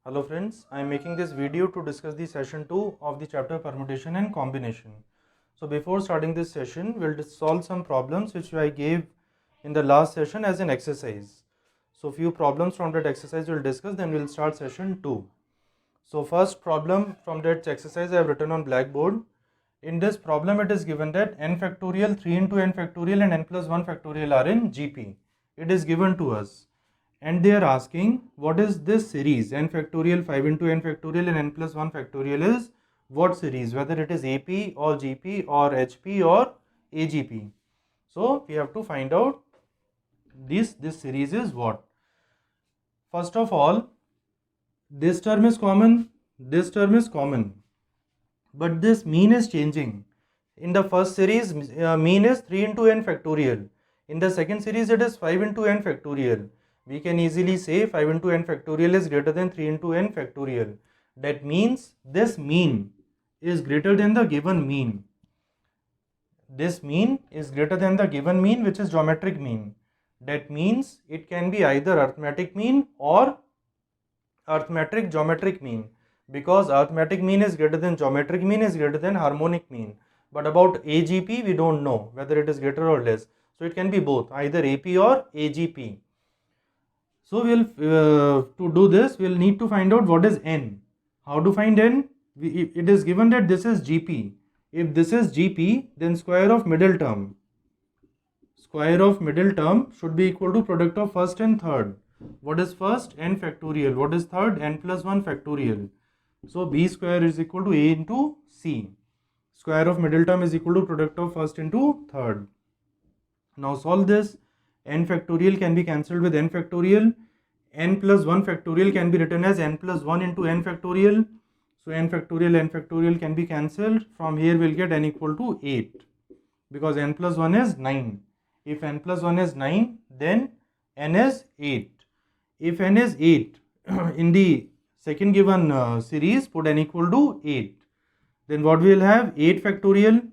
Hello friends, I am making this video to discuss the session 2 of the chapter permutation and combination. So before starting this session, we'll just solve some problems which I gave in the last session as an exercise. So few problems from that exercise we'll discuss, then we'll start session 2. So first problem from that exercise I have written on blackboard. In this problem it is given that n factorial, 3 into n factorial and n plus 1 factorial are in GP. It is given to us. And they are asking what is this series n factorial, 5 into n factorial and n plus 1 factorial is what series, whether it is AP or GP or HP or AGP. So we have to find out this series is what. First of all, this term is common, but this mean is changing. In the first series mean is 3 into n factorial. In the second series it is 5 into n factorial. We can easily say 5 into n factorial is greater than 3 into n factorial. That means this mean is greater than the given mean. This mean is greater than the given mean, which is geometric mean. That means it can be either arithmetic mean or arithmetic geometric mean, because arithmetic mean is greater than geometric mean is greater than harmonic mean. But about AGP we don't know whether it is greater or less. So it can be both, either AP or AGP. So we'll to do this we'll need to find out what is n. How to find n? It is given that this is GP. If this is GP, then square of middle term should be equal to product of first and third. What is first? N factorial. What is third? N plus 1 factorial. So B square is equal to A into C. Square of middle term is equal to product of first into third. Now solve this. N factorial can be cancelled with n factorial. N plus 1 factorial can be written as n plus 1 into n factorial. So n factorial can be cancelled. From here we'll get n equal to 8, because n plus 1 is 9. If n plus 1 is 9, then n is 8. If n is 8, in the second given series, put n equal to 8. Then what we will have? 8 factorial.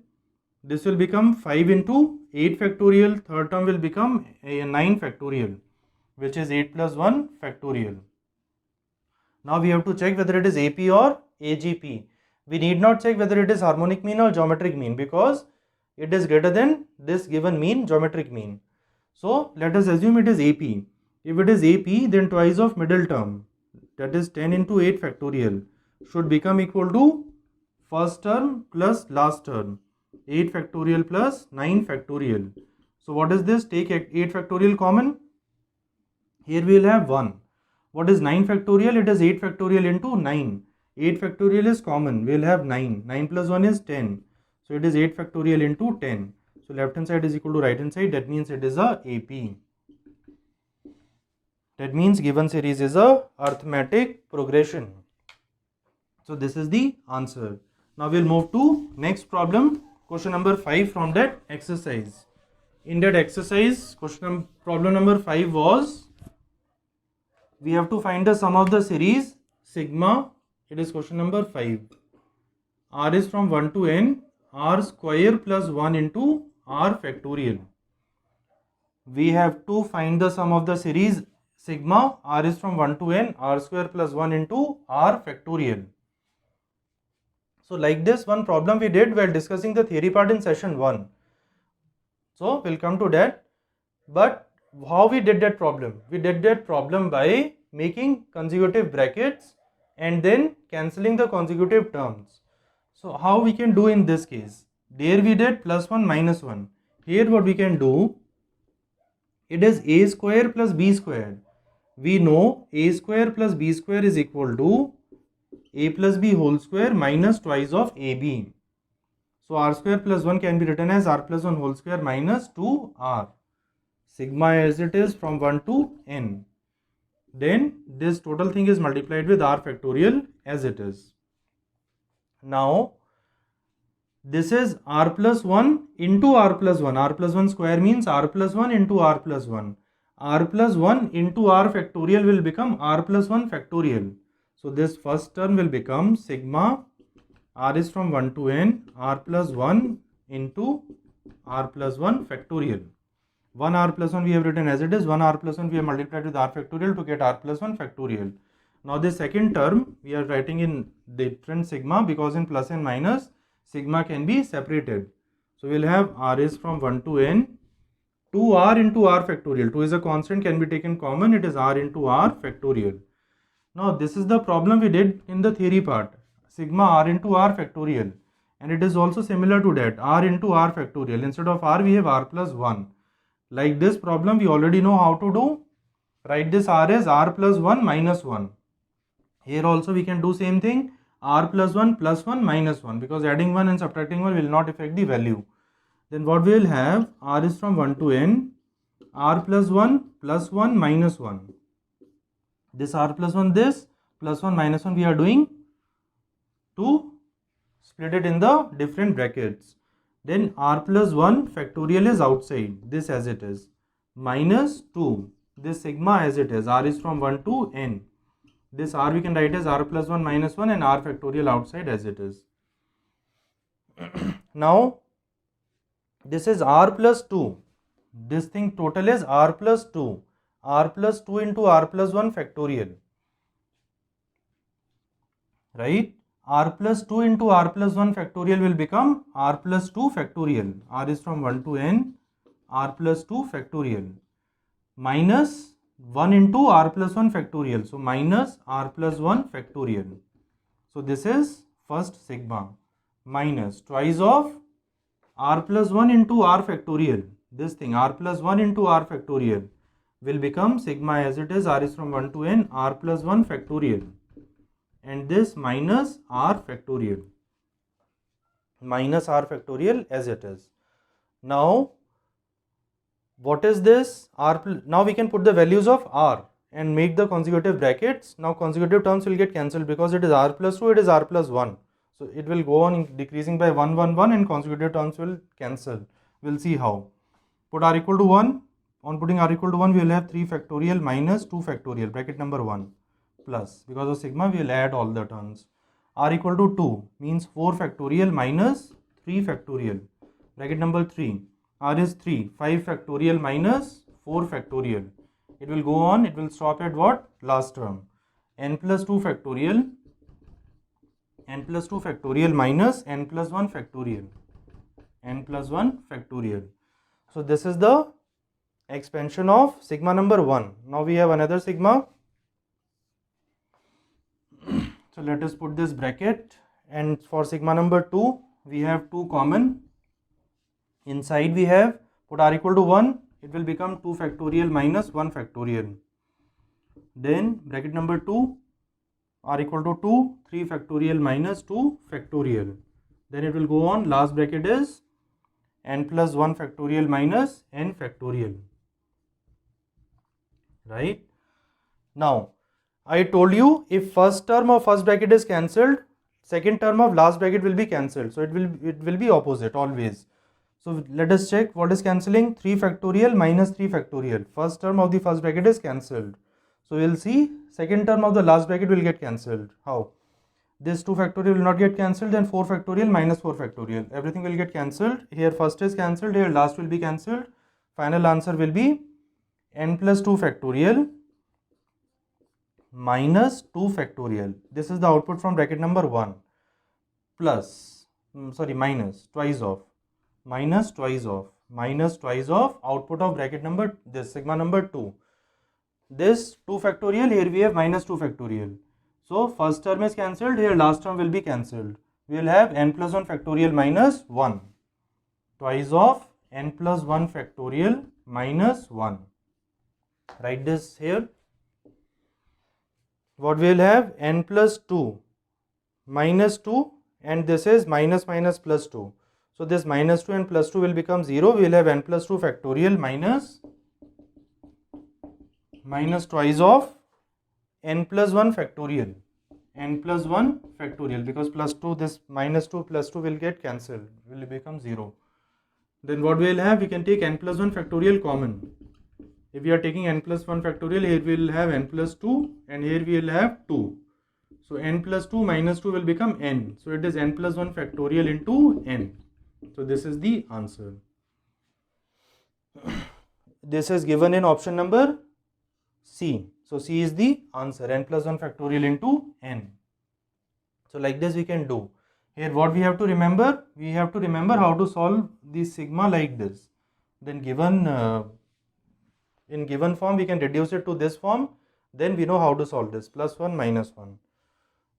This will become 5 into 8 factorial. Third term will become 9 factorial, which is 8 plus 1 factorial. Now we have to check whether it is AP or AGP. We need not check whether it is harmonic mean or geometric mean, because it is greater than this given mean, geometric mean. So let us assume it is AP. If it is AP, then twice of middle term, that is 10 into 8 factorial, should become equal to first term plus last term, 8 factorial plus 9 factorial. So what is this? Take 8 factorial common. Here we will have 1. What is 9 factorial? It is 8 factorial into 9. 8 factorial is common. We will have 9. 9 plus 1 is 10. So it is 8 factorial into 10. So left hand side is equal to right hand side. That means it is a AP. That means given series is a arithmetic progression. So this is the answer. Now we'll move to next problem, question number 5 from that exercise. In that exercise, problem number 5 was, we have to find the sum of the series sigma. It is question number 5. R is from 1 to n, r square plus 1 into r factorial. We have to find the sum of the series sigma. R is from 1 to n, r square plus 1 into r factorial. So like this one problem we did while discussing the theory part in session 1. So we'll come to that. But how we did that problem? We did that problem by making consecutive brackets and then cancelling the consecutive terms. So how we can do in this case? There we did plus 1 minus 1. Here what we can do? It is a square plus b square. We know a square plus b square is equal to a plus b whole square minus twice of ab. So r square plus 1 can be written as r plus 1 whole square minus 2r. Sigma as it is from 1 to n. Then this total thing is multiplied with r factorial as it is. Now this is r plus 1 into r plus 1. R plus 1 square means r plus 1 into r plus 1. R plus 1 into r factorial will become r plus 1 factorial. So this first term will become sigma r is from 1 to n, r plus 1 into r plus 1 factorial. 1 r plus 1 we have written as it is, 1 r plus 1 we have multiplied with r factorial to get r plus 1 factorial. Now this second term we are writing in different sigma, because in plus and minus sigma can be separated. So we'll have r is from 1 to n, 2r into r factorial. 2 is a constant, can be taken common, it is r into r factorial. Now this is the problem we did in the theory part, sigma r into r factorial, and it is also similar to that, r into r factorial. Instead of r we have r plus 1. Like this problem we already know how to do. Write this r as r plus 1 minus 1. Here also we can do same thing, r plus 1 minus 1, because adding 1 and subtracting 1 will not affect the value. Then what we will have, r is from 1 to n, r plus 1 minus 1. This r plus 1, this plus 1 minus 1 we are doing to split it in the different brackets. Then r plus 1 factorial is outside, this as it is, minus 2, this sigma as it is, r is from 1 to n. This r we can write as r plus 1 minus 1 and r factorial outside as it is. Now this is r plus 2, this thing total is r plus 2, r plus 2 into r plus 1 factorial, right? R plus 2 into r plus 1 factorial will become r plus 2 factorial, r is from 1 to n, r plus 2 factorial, minus 1 into r plus 1 factorial, so minus r plus 1 factorial. So this is first sigma, minus twice of r plus 1 into r factorial, this thing r plus 1 into r factorial will become sigma as it is, r is from 1 to n, r plus 1 factorial, and this minus r factorial, minus r factorial as it is. Now what is this r? Now we can put the values of r and make the consecutive brackets. Now consecutive terms will get cancelled, because it is r plus 2, it is r plus 1. So it will go on decreasing by 1, 1, 1, and consecutive terms will cancel. We'll see how. Put r equal to 1. On putting r equal to 1, we will have 3 factorial minus 2 factorial, bracket number 1, plus, because of sigma we will add all the terms. R equal to 2 means 4 factorial minus 3 factorial, bracket number 3. R is 3, 5 factorial minus 4 factorial. It will go on, it will stop at what? Last term. N plus 2 factorial, n plus 2 factorial minus n plus 1 factorial, n plus 1 factorial. So this is the expansion of sigma number 1. Now we have another sigma. So let us put this bracket, and for sigma number 2 we have 2 common. Inside we have, put r equal to 1, it will become 2 factorial minus 1 factorial. Then bracket number 2, r equal to 2, 3 factorial minus 2 factorial. Then it will go on, last bracket is n plus 1 factorial minus n factorial, right? Now I told you, if first term of first bracket is cancelled, second term of last bracket will be cancelled. So it will be opposite always. So let us check what is cancelling. 3 factorial minus 3 factorial. First term of the first bracket is cancelled. So we will see second term of the last bracket will get cancelled. How? This 2 factorial will not get cancelled, then 4 factorial minus 4 factorial. Everything will get cancelled. Here first is cancelled, here last will be cancelled. Final answer will be n plus 2 factorial minus 2 factorial. This is the output from bracket number 1, plus, minus twice of, minus twice of, minus twice of output of bracket number, this sigma number 2. This 2 factorial, here we have minus 2 factorial. So first term is cancelled, here last term will be cancelled. We will have n plus 1 factorial minus 1, twice of n plus 1 factorial minus 1. Write this here. What we will have, n plus 2 minus 2, and this is minus minus plus 2. So this minus 2 and plus 2 will become 0. We will have n plus 2 factorial minus twice of n plus 1 factorial, n plus 1 factorial, because plus 2, this minus 2 plus 2 will get cancelled, will become 0. Then what we will have, we can take n plus 1 factorial common. If we are taking n plus 1 factorial, here we will have n plus 2 and here we will have 2. So n plus 2 minus 2 will become n. So it is n plus 1 factorial into n. So this is the answer. This is given in option number C. So C is the answer, n plus 1 factorial into n. So like this we can do. Here what we have to remember? We have to remember how to solve the sigma like this. Then given in given form we can reduce it to this form. Then we know how to solve this, plus 1 minus 1.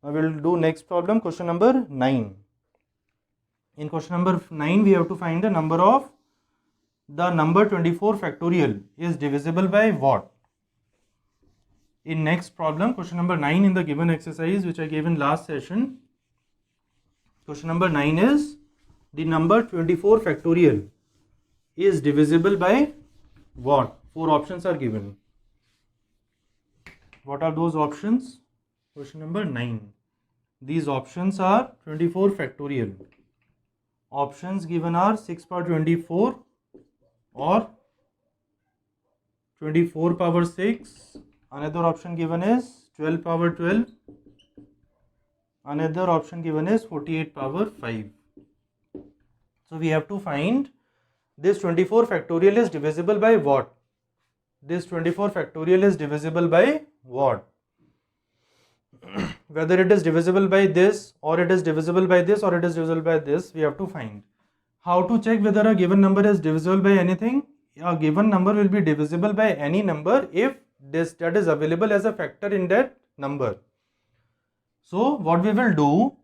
Now we will do next problem, question number 9. In question number 9 we have to find the number 24 factorial is divisible by what? In next problem, question number 9 in the given exercise which I gave in last session, question number 9 is the number 24 factorial is divisible by what? 4 options are given. What are those options? Question number 9. These options are 24 factorial. Options given are 6 power 24 or 24 power 6. Another option given is 12 power 12. Another option given is 48 power 5. So we have to find this 24 factorial is divisible by what? This 24 factorial is divisible by what? Whether it is divisible by this or it is divisible by this or it is divisible by this, we have to find. How to check whether a given number is divisible by anything? A given number will be divisible by any number if that is available as a factor in that number. So what we will do,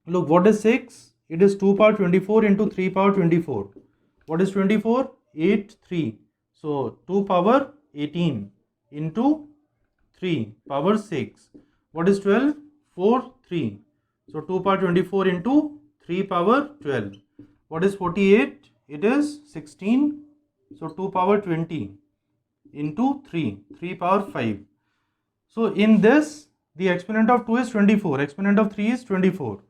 look, what is 6? It is 2 power 24 into 3 power 24. What is 24? 8, 3. So 2 power 18 into 3 power 6. What is 12? 4, 3. So 2 power 24 into 3 power 12. What is 48? It is 16. So 2 power 20 into 3 power 5. So in this, the exponent of 2 is 24, exponent of 3 is 24.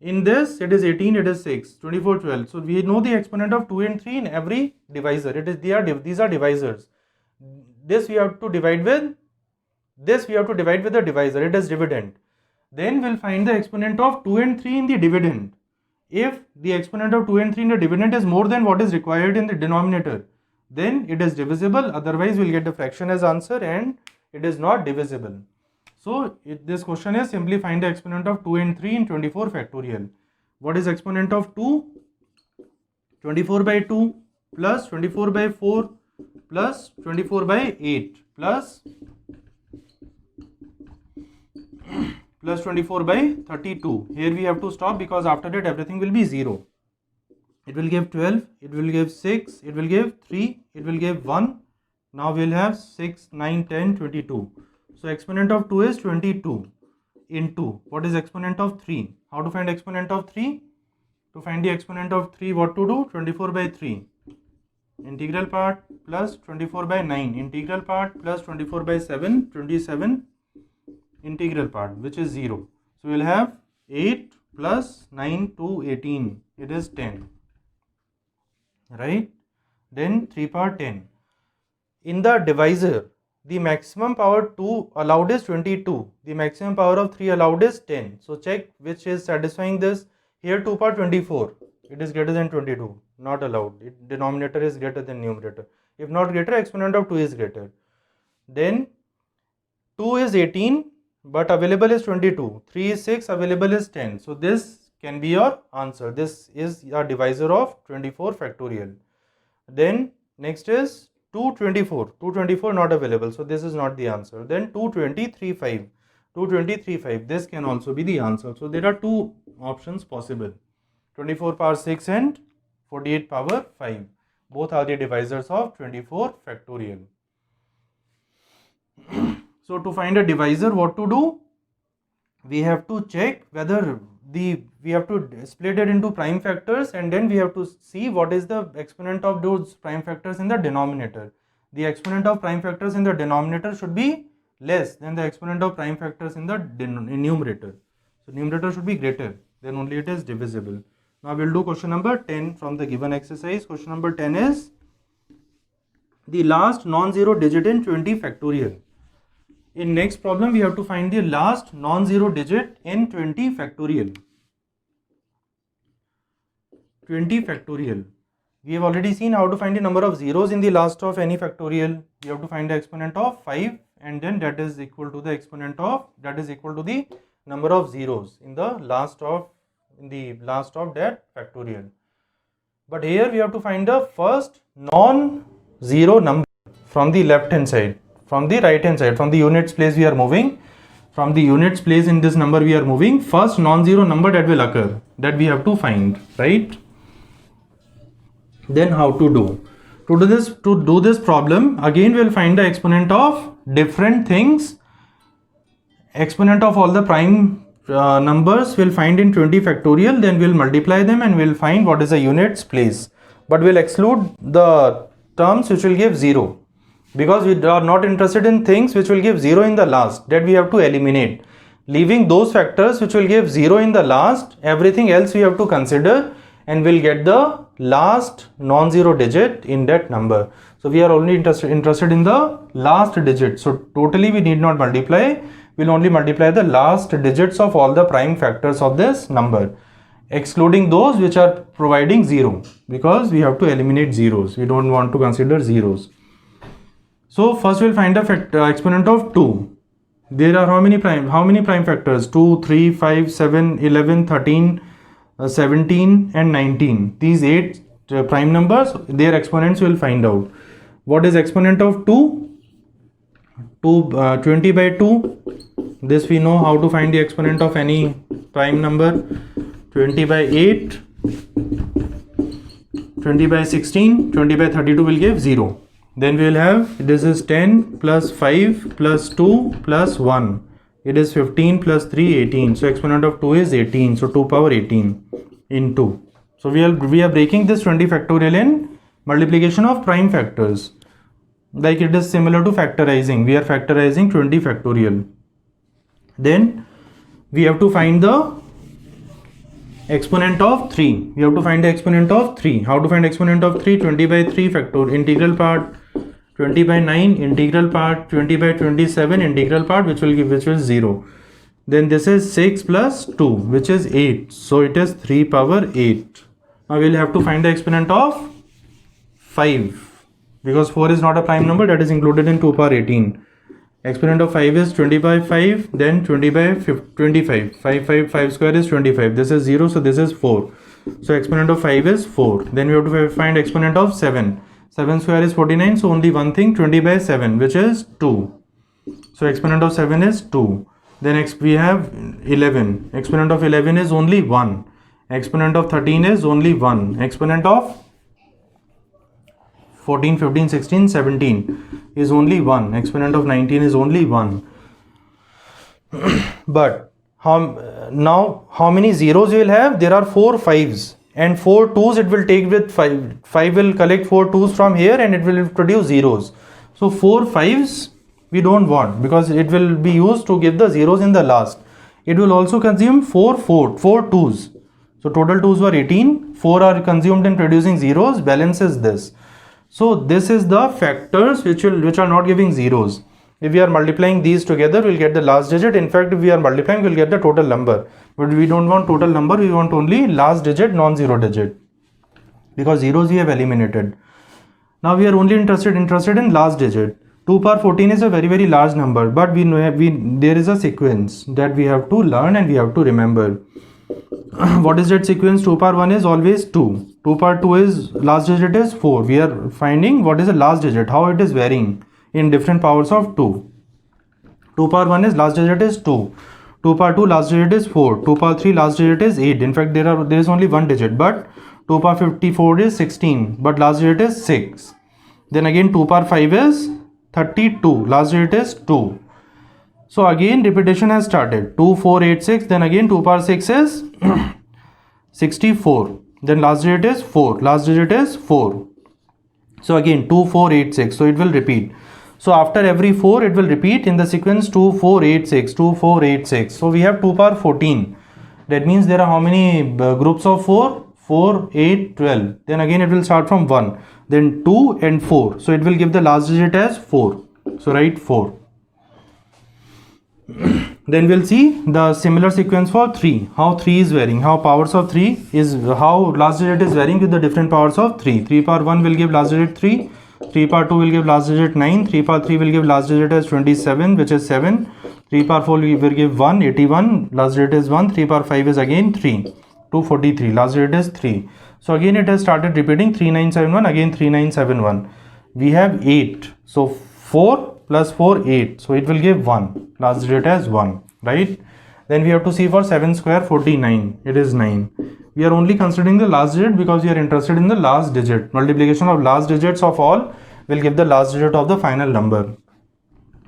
In this, it is 18, it is 6, 24, 12. So we know the exponent of 2 and 3 in every divisor. These are divisors. This we have to divide with. This we have to divide with the divisor. It is dividend. Then we'll find the exponent of 2 and 3 in the dividend. If the exponent of 2 and 3 in the dividend is more than what is required in the denominator, then it is divisible. Otherwise, we'll get the fraction as answer and it is not divisible. So this question is simply find the exponent of 2 and 3 in 24 factorial. What is exponent of 2? 24 by 2 plus 24 by 4 plus 24 by 8 plus 24 by 32. Here we have to stop because after that everything will be 0. It will give 12, it will give 6, it will give 3, it will give 1. Now we will have 6, 9, 10, 22. So exponent of 2 is 22 into, what is exponent of 3? How to find exponent of 3? To find the exponent of 3, what to do? 24 by 3. Integral part plus 24 by 9. Integral part plus 24 by 7. 27 integral part, which is 0. So we will have 8 plus 9 to 18. It is 10. Right? Then 3 power 10. In the divisor, the maximum power 2 allowed is 22. The maximum power of 3 allowed is 10. So check which is satisfying this. Here 2 power 24. It is greater than 22. Not allowed. Denominator is greater than numerator. If not greater, exponent of 2 is greater. Then 2 is 18, but available is 22. 3 is 6, available is 10. So this can be your answer. This is your divisor of 24 factorial. Then next is 224. 224 not available. So this is not the answer. Then 223.5. 223.5. This can also be the answer. So there are two options possible. 24 power 6 and 48 power 5. Both are the divisors of 24 factorial. So to find a divisor, what to do? We have to check whether we have to split it into prime factors, and then we have to see what is the exponent of those prime factors in the denominator. The exponent of prime factors in the denominator should be less than the exponent of prime factors in the numerator. So numerator should be greater, then only it is divisible. Now we will do question number 10 from the given exercise. Question number 10 is the last non-zero digit in 20 factorial. In next problem, we have to find the last non-zero digit in 20 factorial. 20 factorial. We have already seen how to find the number of zeros in the last of any factorial. We have to find the exponent of 5 and then that is equal to the exponent of, that is equal to the number of zeros in the last of that factorial. But here we have to find the first non-zero number from the left hand side, from the right hand side, from the units place we are moving. From the units place in this number we are moving, first non-zero number that will occur, that we have to find, right? Then how to do? To do this problem, again we will find the exponent of different things. Exponent of all the prime numbers we'll find in 20 factorial, then we'll multiply them and we'll find what is the units place. But we'll exclude the terms which will give 0, because we are not interested in things which will give 0 in the last, that we have to eliminate. Leaving those factors which will give 0 in the last, everything else we have to consider, and we'll get the last non-zero digit in that number. So we are only interested in the last digit. So totally we need not multiply, we'll only multiply the last digits of all the prime factors of this number, excluding those which are providing 0, because we have to eliminate zeros, we don't want to consider zeros. So first we'll find the exponent of 2. There are how many prime factors? 2, 3, 5, 7, 11, 13, 17 and 19. These 8 prime numbers, their exponents we'll find out. What is exponent of 2? 20 by 2. This we know how to find the exponent of any prime number. 20 by 8, 20 by 16, 20 by 32 will give 0. Then we will have, this is 10 plus 5 plus 2 plus 1. It is 15 plus 3, 18. So exponent of 2 is 18. So 2 power 18 in 2. So we are breaking this 20 factorial in multiplication of prime factors. Like it is similar to factorizing. We are factorizing 20 factorial. Then we have to find the exponent of 3. We have to find the exponent of 3. How to find exponent of 3? 20 by 3 factor, integral part, 20 by 9 integral part, 20 by 27 integral part, which is 0. Then this is 6 plus 2, which is 8. So it is 3 power 8. Now we will have to find the exponent of 5, because 4 is not a prime number, that is included in 2 power 18. Exponent of 5 is 20 by 5, then 20 by 25. 5 square is 25. This is 0, so this is 4. So exponent of 5 is 4. Then we have to find exponent of 7. 7 square is 49, so only one thing, 20 by 7, which is 2. So exponent of 7 is 2. Then we have 11. Exponent of 11 is only 1. Exponent of 13 is only 1. Exponent of 14, 15, 16, 17 is only 1. Exponent of 19 is only 1. But how many zeros you will have? There are 4 5s and 4 2s it will take with 5. 5 will collect 4 2s from here and it will produce zeros. So 4 5s we don't want, because it will be used to give the zeros in the last. It will also consume 4 2s. So total 2s were 18. 4 are consumed in producing zeros. Balance is this. So this is the factors which are not giving zeros. If we are multiplying these together, we'll get the last digit. In fact, if we are multiplying, we'll get the total number. But we don't want total number, we want only last digit, non-zero digit. Because zeros we have eliminated. Now we are only interested in last digit. 2 power 14 is a very, very large number. But we know there is a sequence that we have to learn and we have to remember. What is that sequence? 2 power 1 is always 2. 2 power 2 is last digit is 4. We are finding what is the last digit, how it is varying in different powers of 2. 2 power 1 is last digit is 2. 2 power 2 last digit is 4. 2 power 3 last digit is 8. In fact, there is only one digit, but 2 power 54 is 16, but last digit is 6. Then again 2 power 5 is 32. Last digit is 2. So again repetition has started. 2, 4, 8, 6. Then again 2 power 6 is 64. Then last digit is 4. Last digit is 4. So again 2, 4, 8, 6. So it will repeat. So after every 4 it will repeat in the sequence 2, 4, 8, 6. 2, 4, 8, 6. So we have 2 power 14. That means there are how many groups of 4? 4, 8, 12. Then again it will start from 1. Then 2 and 4. So it will give the last digit as 4. So write 4. Then we'll see the similar sequence for 3. How 3 is varying. How powers of 3 is, how last digit is varying with the different powers of 3. 3 power 1 will give last digit 3. 3 power 2 will give last digit 9, 3 power 3 will give last digit as 27, which is 7, 3 power 4 will give 1, 81, last digit is 1, 3 power 5 is again 3, 243, last digit is 3. So again it has started repeating 3971, again 3971. We have 8, so 4 plus 4, 8, so it will give 1, last digit as 1, right? Then we have to see for 7 square 49, it is 9. We are only considering the last digit because we are interested in the last digit. Multiplication of last digits of all will give the last digit of the final number.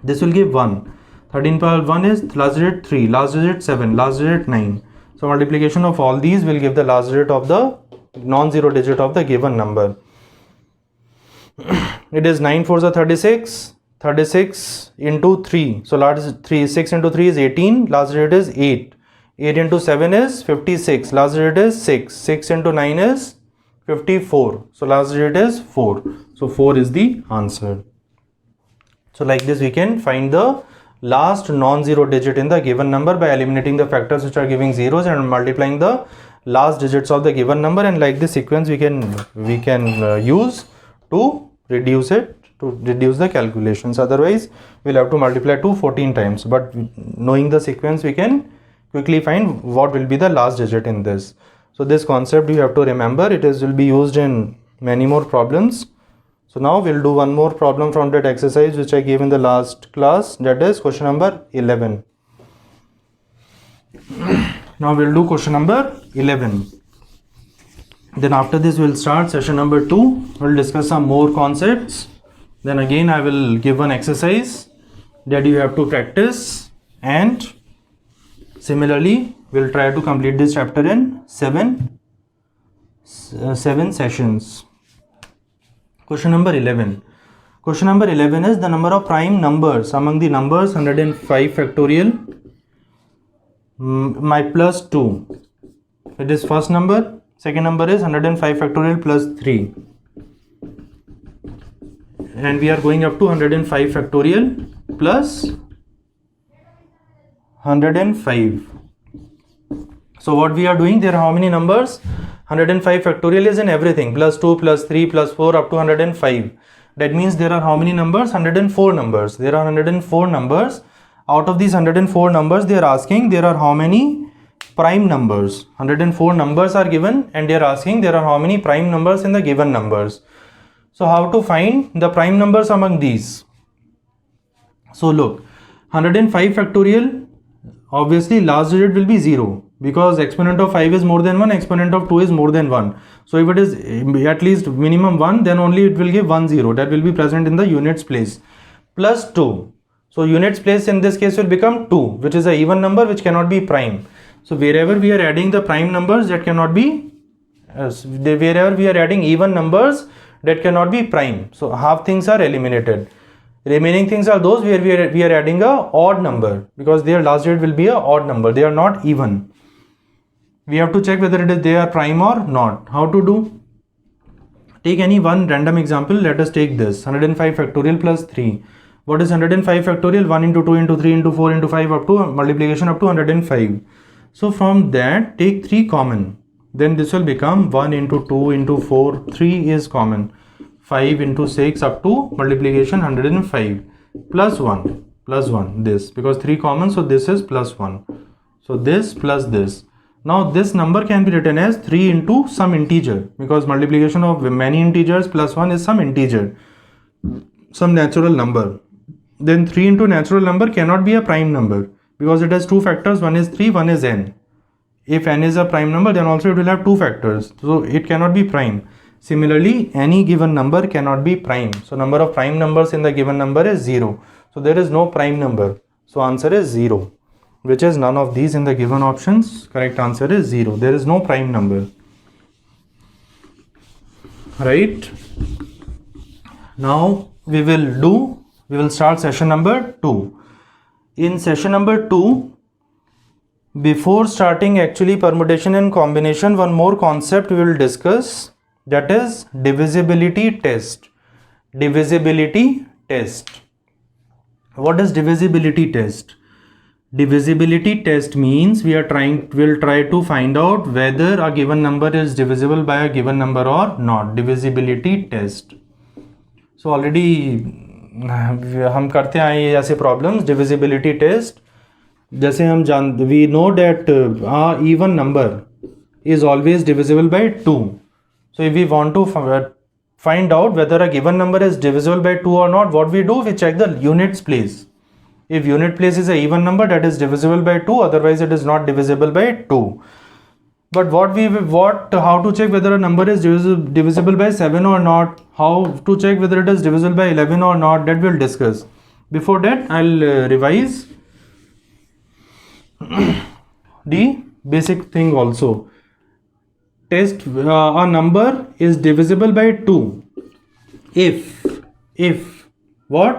This will give 1. 13 power 1 is last digit 3, last digit 7, last digit 9. So multiplication of all these will give the last digit of the non-zero digit of the given number. It is 9 4s are 36. 36 into 3, so last 3, 6 into 3 is 18, last digit is 8, 8 into 7 is 56, last digit is 6, 6 into 9 is 54, so last digit is 4, so 4 is the answer. So like this we can find the last non-zero digit in the given number by eliminating the factors which are giving zeros and multiplying the last digits of the given number, and like this sequence we can use to reduce it, to reduce the calculations. Otherwise we'll have to multiply 2 14 times, but knowing the sequence we can quickly find what will be the last digit in this. So this concept you have to remember, it will be used in many more problems. So now we'll do one more problem from that exercise which I gave in the last class, that is question number 11. Now we'll do question number 11. Then after this we'll start session number 2. We'll discuss some more concepts. Then again I will give one exercise that you have to practice, and similarly we'll try to complete this chapter in 7 sessions. Question number 11. Question number 11 is the number of prime numbers among the numbers 105 factorial my plus 2. It is first number. Second number is 105 factorial plus 3. And we are going up to 105 factorial plus 105. So what we are doing, there are how many numbers? 105 factorial is in everything, plus 2, plus 3, plus 4 up to 105. That means there are how many numbers? 104 numbers. There are 104 numbers. Out of these 104 numbers, they are asking there are how many prime numbers. 104 numbers are given and they are asking there are how many prime numbers in the given numbers. So how to find the prime numbers among these? So look, 105 factorial, obviously last digit will be 0 because exponent of 5 is more than 1, exponent of 2 is more than 1. So if it is at least minimum 1, then only it will give 1 0, that will be present in the units place. Plus 2. So units place in this case will become 2, which is a even number which cannot be prime. So wherever we are adding the prime numbers, that cannot be, wherever we are adding even numbers, that cannot be prime. So half things are eliminated. Remaining things are those where we are adding a odd number because their last digit will be a odd number. They are not even. We have to check whether they are prime or not. How to do? Take any one random example. Let us take this 105 factorial plus 3. What is 105 factorial? 1 into 2 into 3 into 4 into 5 up to multiplication up to 105. So from that take 3 common. Then this will become 1 into 2 into 4. 3 is common. 5 into 6 up to multiplication 105 plus 1 this, because 3 common, so this is plus 1, so this plus this. Now this number can be written as 3 into some integer because multiplication of many integers plus 1 is some integer, some natural number. Then 3 into natural number cannot be a prime number because it has 2 factors, one is 3, one is n. If n is a prime number, then also it will have 2 factors, so it cannot be prime. Similarly, any given number cannot be prime. So number of prime numbers in the given number is 0. So there is no prime number. So answer is 0, which is none of these in the given options. Correct answer is 0. There is no prime number. Right? Now we will start session number 2. In session number 2, before starting actually permutation and combination, one more concept we will discuss. That is divisibility test. Divisibility test. What is divisibility test? Divisibility test means we'll try to find out whether a given number is divisible by a given number or not. Divisibility test. So already हम करते आए ये ऐसे problems divisibility test. जैसे हम we know that even number is always divisible by 2. So if we want to find out whether a given number is divisible by 2 or not, what we do, we check the units place. If unit place is a even number, that is divisible by 2, otherwise it is not divisible by 2. But how to check whether a number is divisible by 7 or not, how to check whether it is divisible by 11 or not, that we'll discuss. Before that, I'll revise the basic thing also. Test a number is divisible by 2 if what?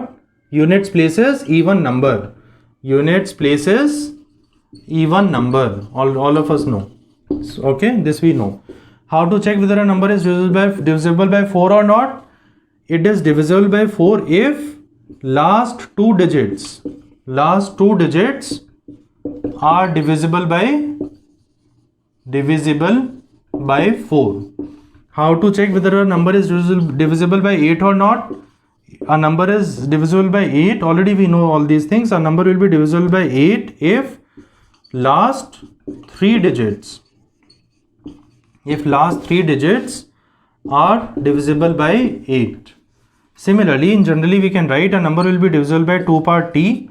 Units places even number. Units places even number. All of us know. Okay, this we know. How to check whether a number is divisible by 4 or not? It is divisible by 4 if last two digits are divisible by 4. How to check whether a number is divisible by 8 or not? A number is divisible by 8. Already we know all these things. A number will be divisible by 8 if last three digits are divisible by 8. Similarly, generally we can write a number will be divisible by 2 power t,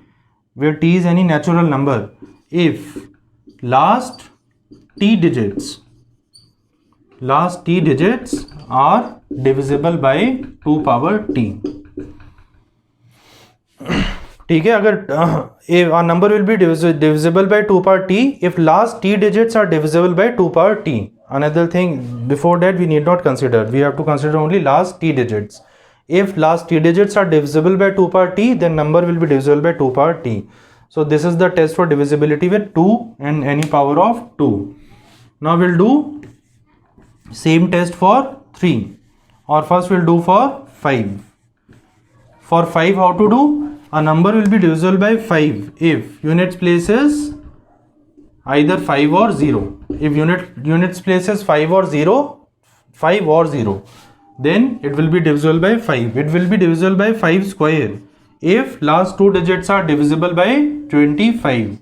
where t is any natural number, if last t digits are divisible by 2 power t. ठीक है. अगर a number will be divisible by 2 power t if last t digits are divisible by 2 power t. Another thing before that we need not consider. We have to consider only last t digits. If last t digits are divisible by 2 power t, then number will be divisible by 2 power t. So this is the test for divisibility with 2 and any power of 2. Now we'll do same test for 3, or first we'll do for 5. For 5, how to do? A number will be divisible by 5 if units places either 5 or 0. If units places 5 or 0, then it will be divisible by 5. It will be divisible by 5 square if last two digits are divisible by 25.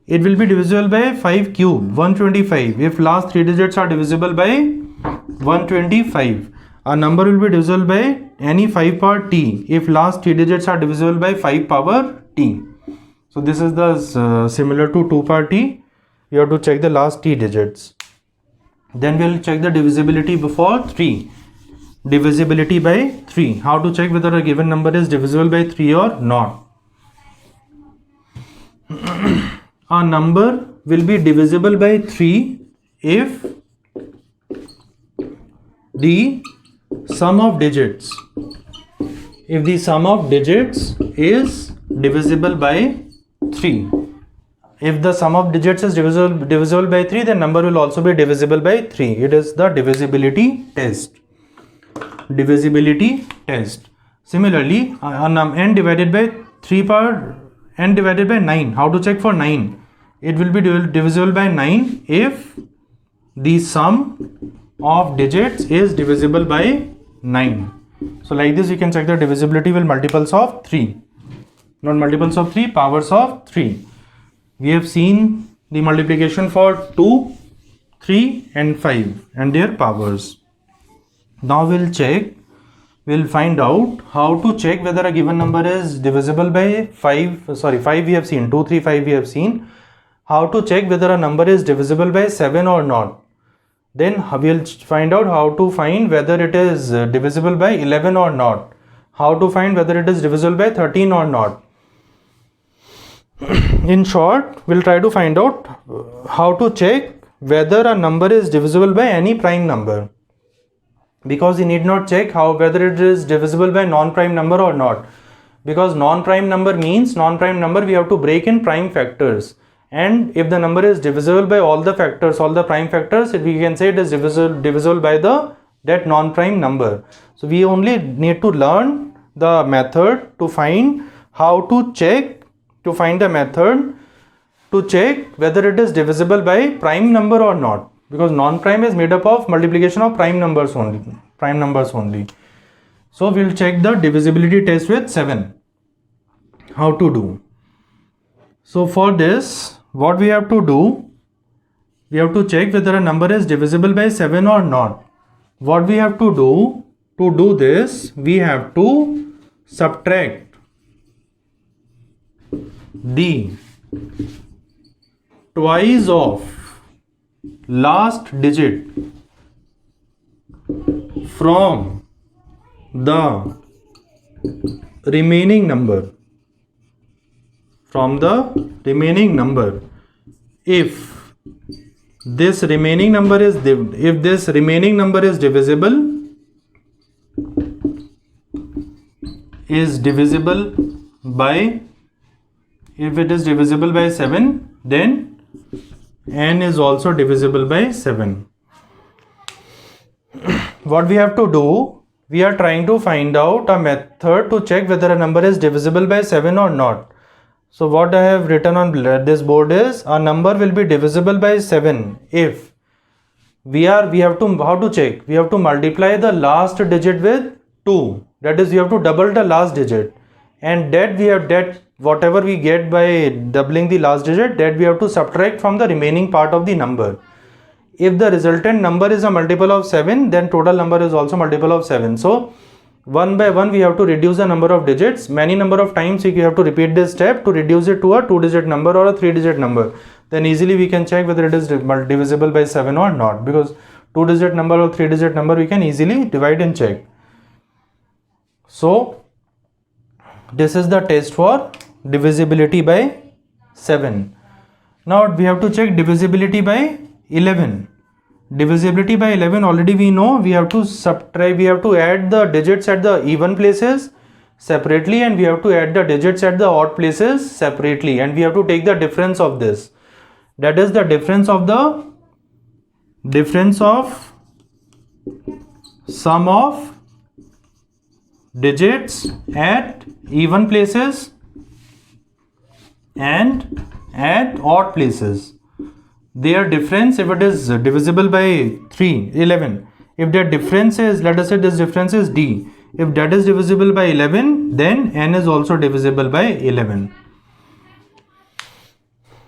It will be divisible by 5 cube, 125, if last three digits are divisible by 125. A number will be divisible by any 5 power t if last three digits are divisible by 5 power t. So this is the similar to 2 power t. You have to check the last t digits. Then we will check the divisibility before 3. Divisibility by 3. How to check whether a given number is divisible by 3 or not? A number will be divisible by 3 if the sum of digits is divisible by 3. If the sum of digits is divisible by 3, then number will also be divisible by 3. It is the divisibility test. Similarly, n divided by 3 power n divided by 9. How to check for 9? It will be divisible by 9 if the sum of digits is divisible by 9. So like this you can check the divisibility with multiples of 3. Not multiples of 3, powers of 3. We have seen the multiplication for 2, 3 and 5 and their powers. Now we'll find out how to check whether a given number is divisible by 5 we have seen, 2, 3, 5 we have seen. How to check whether a number is divisible by 7 or not. Then we'll find out how to find whether it is divisible by 11 or not. How to find whether it is divisible by 13 or not. In short, we'll try to find out how to check whether a number is divisible by any prime number. Because you need not check whether it is divisible by non-prime number or not. Because non-prime number means we have to break in prime factors. And if the number is divisible by all the prime factors, we can say it is divisible by that non-prime number. So we only need to learn the method to find the method to check whether it is divisible by prime number or not. Because non-prime is made up of multiplication of prime numbers only. So we'll check the divisibility test with 7. How to do? So for this, what we have to do, we have to check whether a number is divisible by 7 or not. What we have to do this, we have to subtract the twice of last digit from the remaining number. If this remaining number is divisible by, if it is divisible by 7, then n is also divisible by 7. What we have to do, we are trying to find out a method to check whether a number is divisible by 7 or not. So what I have written on this board is, a number will be divisible by 7 if we have to, how to check? We have to multiply the last digit with 2. That is, we have to double the last digit, and that whatever we get by doubling the last digit, that we have to subtract from the remaining part of the number. If the resultant number is a multiple of 7, then total number is also multiple of 7. So one by one we have to reduce the number of digits. Many number of times we have to repeat this step to reduce it to a 2-digit number or a 3-digit number. Then easily we can check whether it is divisible by 7 or not, because 2-digit number or 3-digit number we can easily divide and check. So this is the test for divisibility by 7. Now we have to check divisibility by 11. Divisibility by 11, already we know we have to subtract, we have to add the digits at the even places separately, and we have to add the digits at the odd places separately, and we have to take the difference of this. That is the difference of sum of digits at even places and at odd places. Their difference, if it is divisible by 11, if their difference is, let us say this difference is d, if that is divisible by 11, then n is also divisible by 11.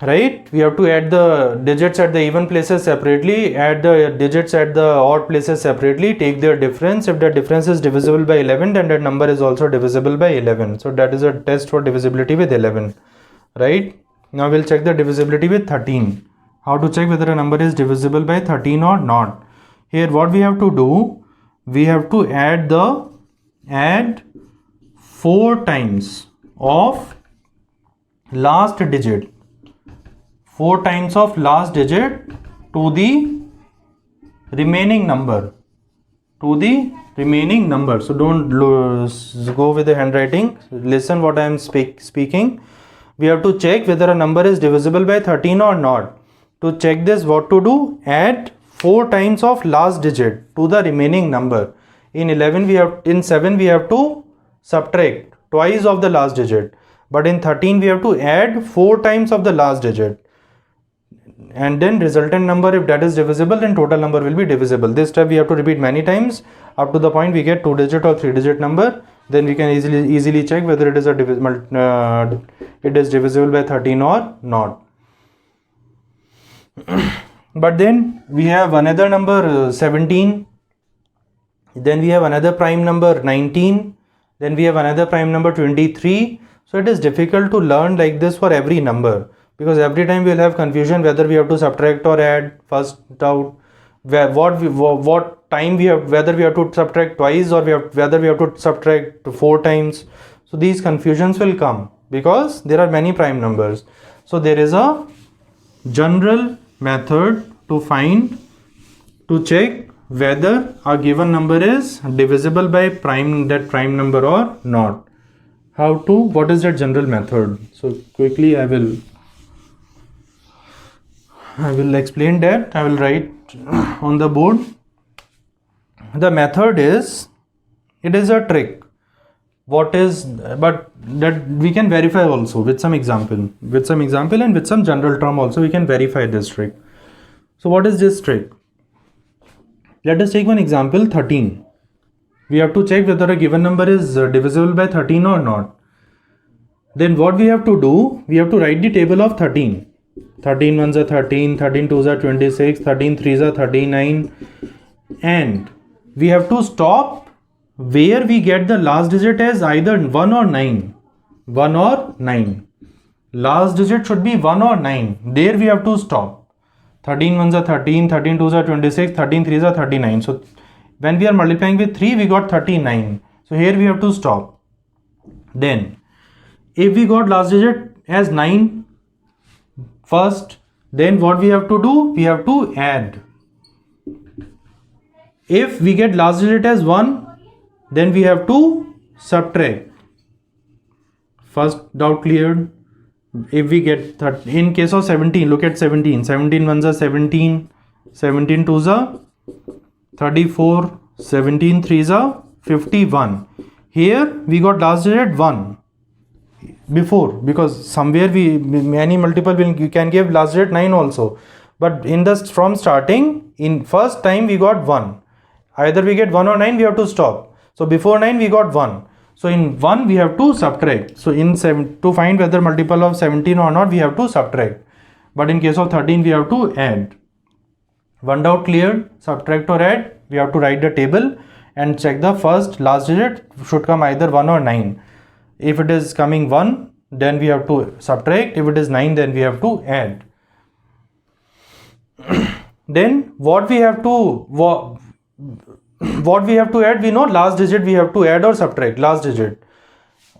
Right? We have to add the digits at the even places separately, add the digits at the odd places separately, take their difference. If the difference is divisible by 11, then that number is also divisible by 11. So that is a test for divisibility with 11. Right? Now we'll check the divisibility with 13. How to check whether a number is divisible by 13 or not? Here what we have to do, we have to add 4 times of last digit. 4 times of last digit to the remaining number. So don't go with the handwriting. Listen what I am speaking. We have to check whether a number is divisible by 13 or not. To check this, what to do? Add 4 times of last digit to the remaining number. In 7 we have to subtract twice of the last digit, but in 13 we have to add 4 times of the last digit, and then resultant number, if that is divisible, then total number will be divisible. This step we have to repeat many times up to the point we get 2-digit or 3-digit number. Then we can easily check whether it is divisible by 13 or not. But then we have another number 17, then we have another prime number 19, then we have another prime number 23. So it is difficult to learn like this for every number, because every time we will have confusion whether we have to subtract or add. First out what time we have, whether we have to subtract twice or whether we have to subtract 4 times. So these confusions will come because there are many prime numbers. So there is a general method to check whether a given number is divisible by that prime number or not. What is that general method? So quickly I will explain that. I will write on the board. The method is, it is a trick. But that we can verify also with some example and with some general term also we can verify this trick. So what is this trick? Let us take one example, 13. We have to check whether a given number is divisible by 13 or not. Then what we have to do, we have to write the table of 13. 13 ones are 13, 13 twos are 26, 13 threes are 39, and we have to stop where we get the last digit as either 1 or 9. 1 or 9. Last digit should be 1 or 9. There we have to stop. 13 ones are 13, 13 twos are 26, 13 threes are 39. So when we are multiplying with 3, we got 39. So here we have to stop. Then if we got last digit as 9 first, then what we have to do? We have to add. If we get last digit as 1, then we have to subtract. First doubt cleared. If we get in case of 17, look at 17. 17 ones are 17, 17 twos are 34, 17 threes are 51. Here we got last digit 1 before, because somewhere any multiple we can give last digit 9 also, but in this from starting in first time we got 1. Either we get 1 or 9, we have to stop. So before 9 we got 1. So in 1 we have to subtract. So in 7 to find whether multiple of 17 or not, we have to subtract. But in case of 13 we have to add. One doubt cleared. Subtract or add, we have to write the table and check the first last digit should come either 1 or 9. If it is coming 1, then we have to subtract. If it is 9, then we have to add. Then what we have to add, we know last digit we have to add or subtract. Last digit,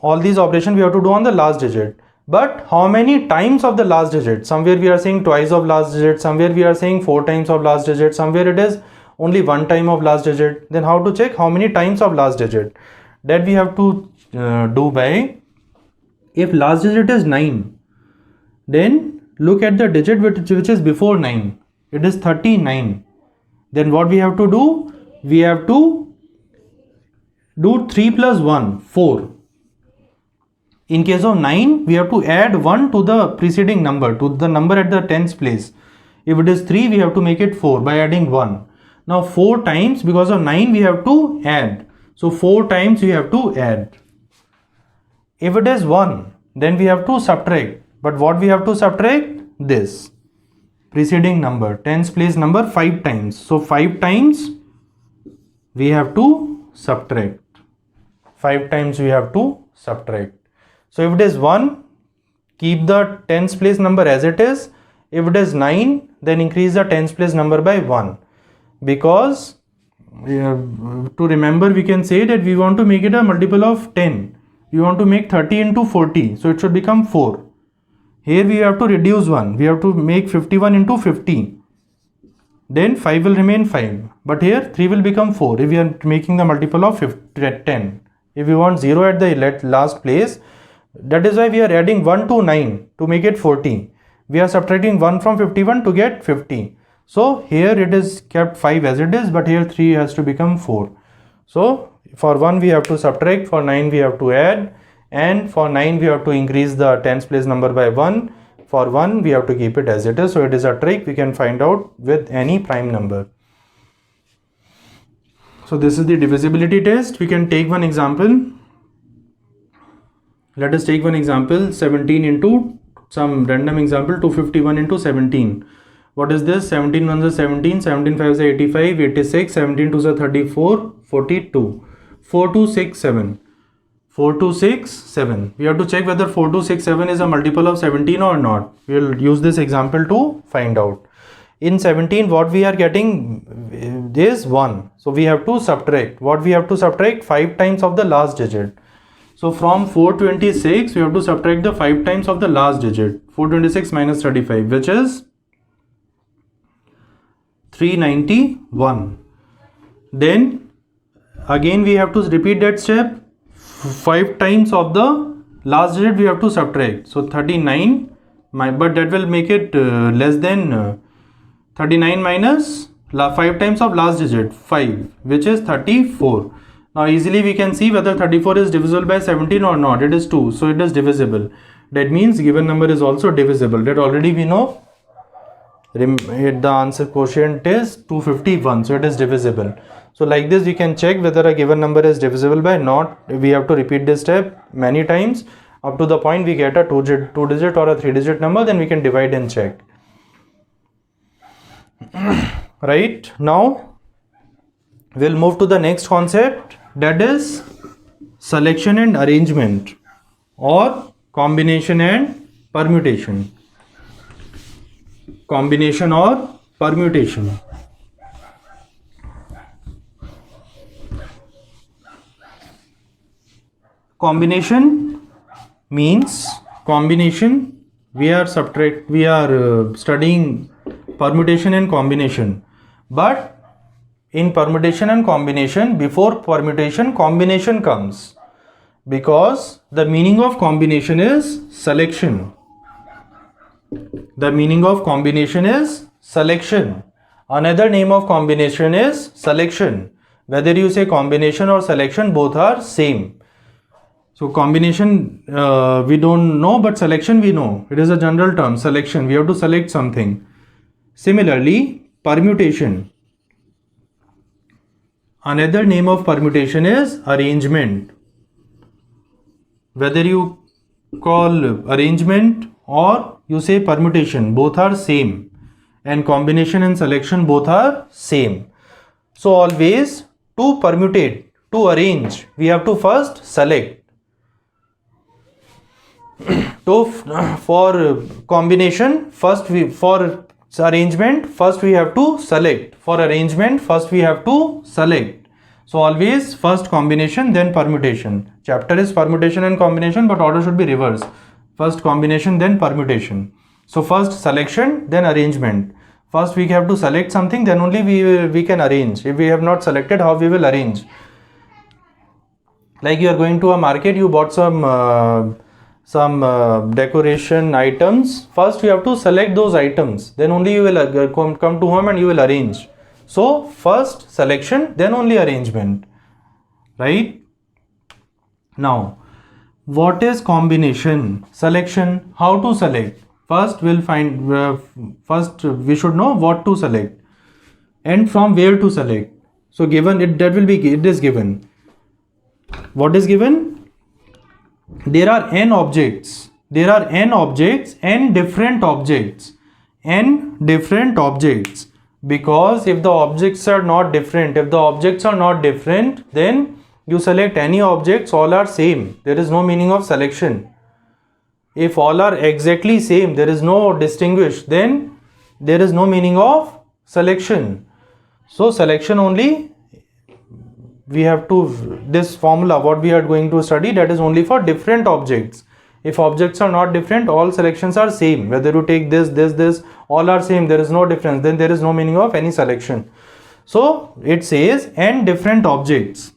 all these operations we have to do on the last digit. But how many times of the last digit? Somewhere we are saying twice of last digit, somewhere we are saying 4 times of last digit, somewhere it is only 1 time of last digit. Then how to check how many times of last digit? That we have to do by, if last digit is 9, then look at the digit which is before 9. It is 39. Then what we have to do? We have to do 3 plus 1, 4. In case of 9, we have to add 1 to the preceding number, to the number at the tens place. If it is 3, we have to make it 4 by adding 1. Now 4 times, because of 9 we have to add. So 4 times we have to add. If it is 1, then we have to subtract. But what we have to subtract? This preceding number, tens place number 5 times. So 5 times we have to subtract. 5 times we have to subtract. So if it is 1, keep the tens place number as it is. If it is 9, then increase the tens place number by 1. Because to remember, we can say that we want to make it a multiple of 10. We want to make 30 into 40. So it should become 4. Here we have to reduce 1. We have to make 51 into 50. Then 5 will remain 5. But here 3 will become 4 if we are making the multiple of 10. If we want 0 at the last place, that is why we are adding 1 to 9 to make it 40. We are subtracting 1 from 51 to get 50. So here it is kept 5 as it is, but here 3 has to become 4. So for 1 we have to subtract, for 9 we have to add, and for 9 we have to increase the tens place number by 1. For 1 we have to keep it as it is. So it is a trick we can find out with any prime number. So this is the divisibility test. We can take one example. Let us take one example, 17 into some random example, 251 into 17. What is this? 17 ones are 17, 17 fives are 85, 86, 17 twos are 34, 42. 4, 2, 6, 7. 4, 2, 6, 7. We have to check whether 4, 2, 6, 7 is a multiple of 17 or not. We will use this example to find out. In 17, what we are getting is 1. So we have to subtract. What we have to subtract? 5 times of the last digit. So from 426, we have to subtract the 5 times of the last digit. 426 minus 35, which is 391. Then again we have to repeat that step. 5 times of the last digit we have to subtract. So 39, but that will make it less than 39 minus 5 times of last digit 5, which is 34. Now easily we can see whether 34 is divisible by 17 or not. It is 2, so it is divisible. That means given number is also divisible. That already we know. The answer quotient is 251, so it is divisible. So like this we can check whether a given number is divisible by not. We have to repeat this step many times up to the point we get a two digit or a 3-digit number, then we can divide and check. Right, now we'll move to the next concept, that is selection and arrangement or combination and permutation. Combination or permutation. Combination means combination. We are studying permutation and combination, but in permutation and combination, before permutation, combination comes, because the meaning of combination is selection. The meaning of combination is selection. Another name of combination is selection. Whether you say combination or selection, both are same. So combination we don't know, but selection we know. It is a general term, selection. We have to select something. Similarly, permutation. Another name of permutation is arrangement. Whether you call arrangement or you say permutation, both are same. And combination and selection both are same. So always to permutate, to arrange, we have to first select. So for combination, for arrangement, first we have to select. For arrangement, first we have to select. So always first combination, then permutation. Chapter is permutation and combination, but order should be reversed. First combination, then permutation. So first selection, then arrangement. First we have to select something, then only we can arrange. If we have not selected, how we will arrange? Like you are going to a market, you bought some decoration items. First you have to select those items, then only you will come to home and you will arrange. So first selection, then only arrangement, right? Now what is combination? Selection. How to select? First we'll find first we should know what to select and from where to select. So given it, that will be, it is given. What is given? There are n objects. There are n objects, n different objects. N different objects. Because if the objects are not different, then you select any objects, all are same. There is no meaning of selection. If all are exactly same, there is no distinguish, then there is no meaning of selection. So selection only, we have to, this formula what we are going to study, that is only for different objects. If objects are not different, all selections are same. Whether you take this, all are same, there is no difference, then there is no meaning of any selection. So it says n different objects.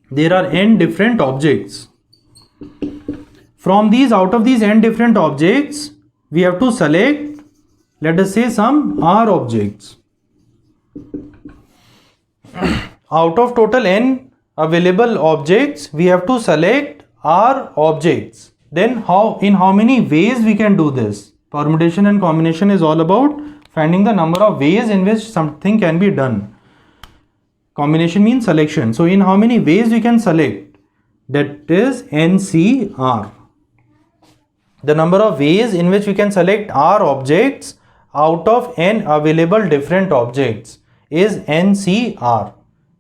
There are n different objects. From these, out of these n different objects, we have to select, let us say, some r objects. Out of total n available objects, we have to select r objects. Then in how many ways we can do this? Permutation and combination is all about finding the number of ways in which something can be done. Combination means selection. So in how many ways we can select? That is NCR. The number of ways in which we can select r objects out of n available different objects is NCR.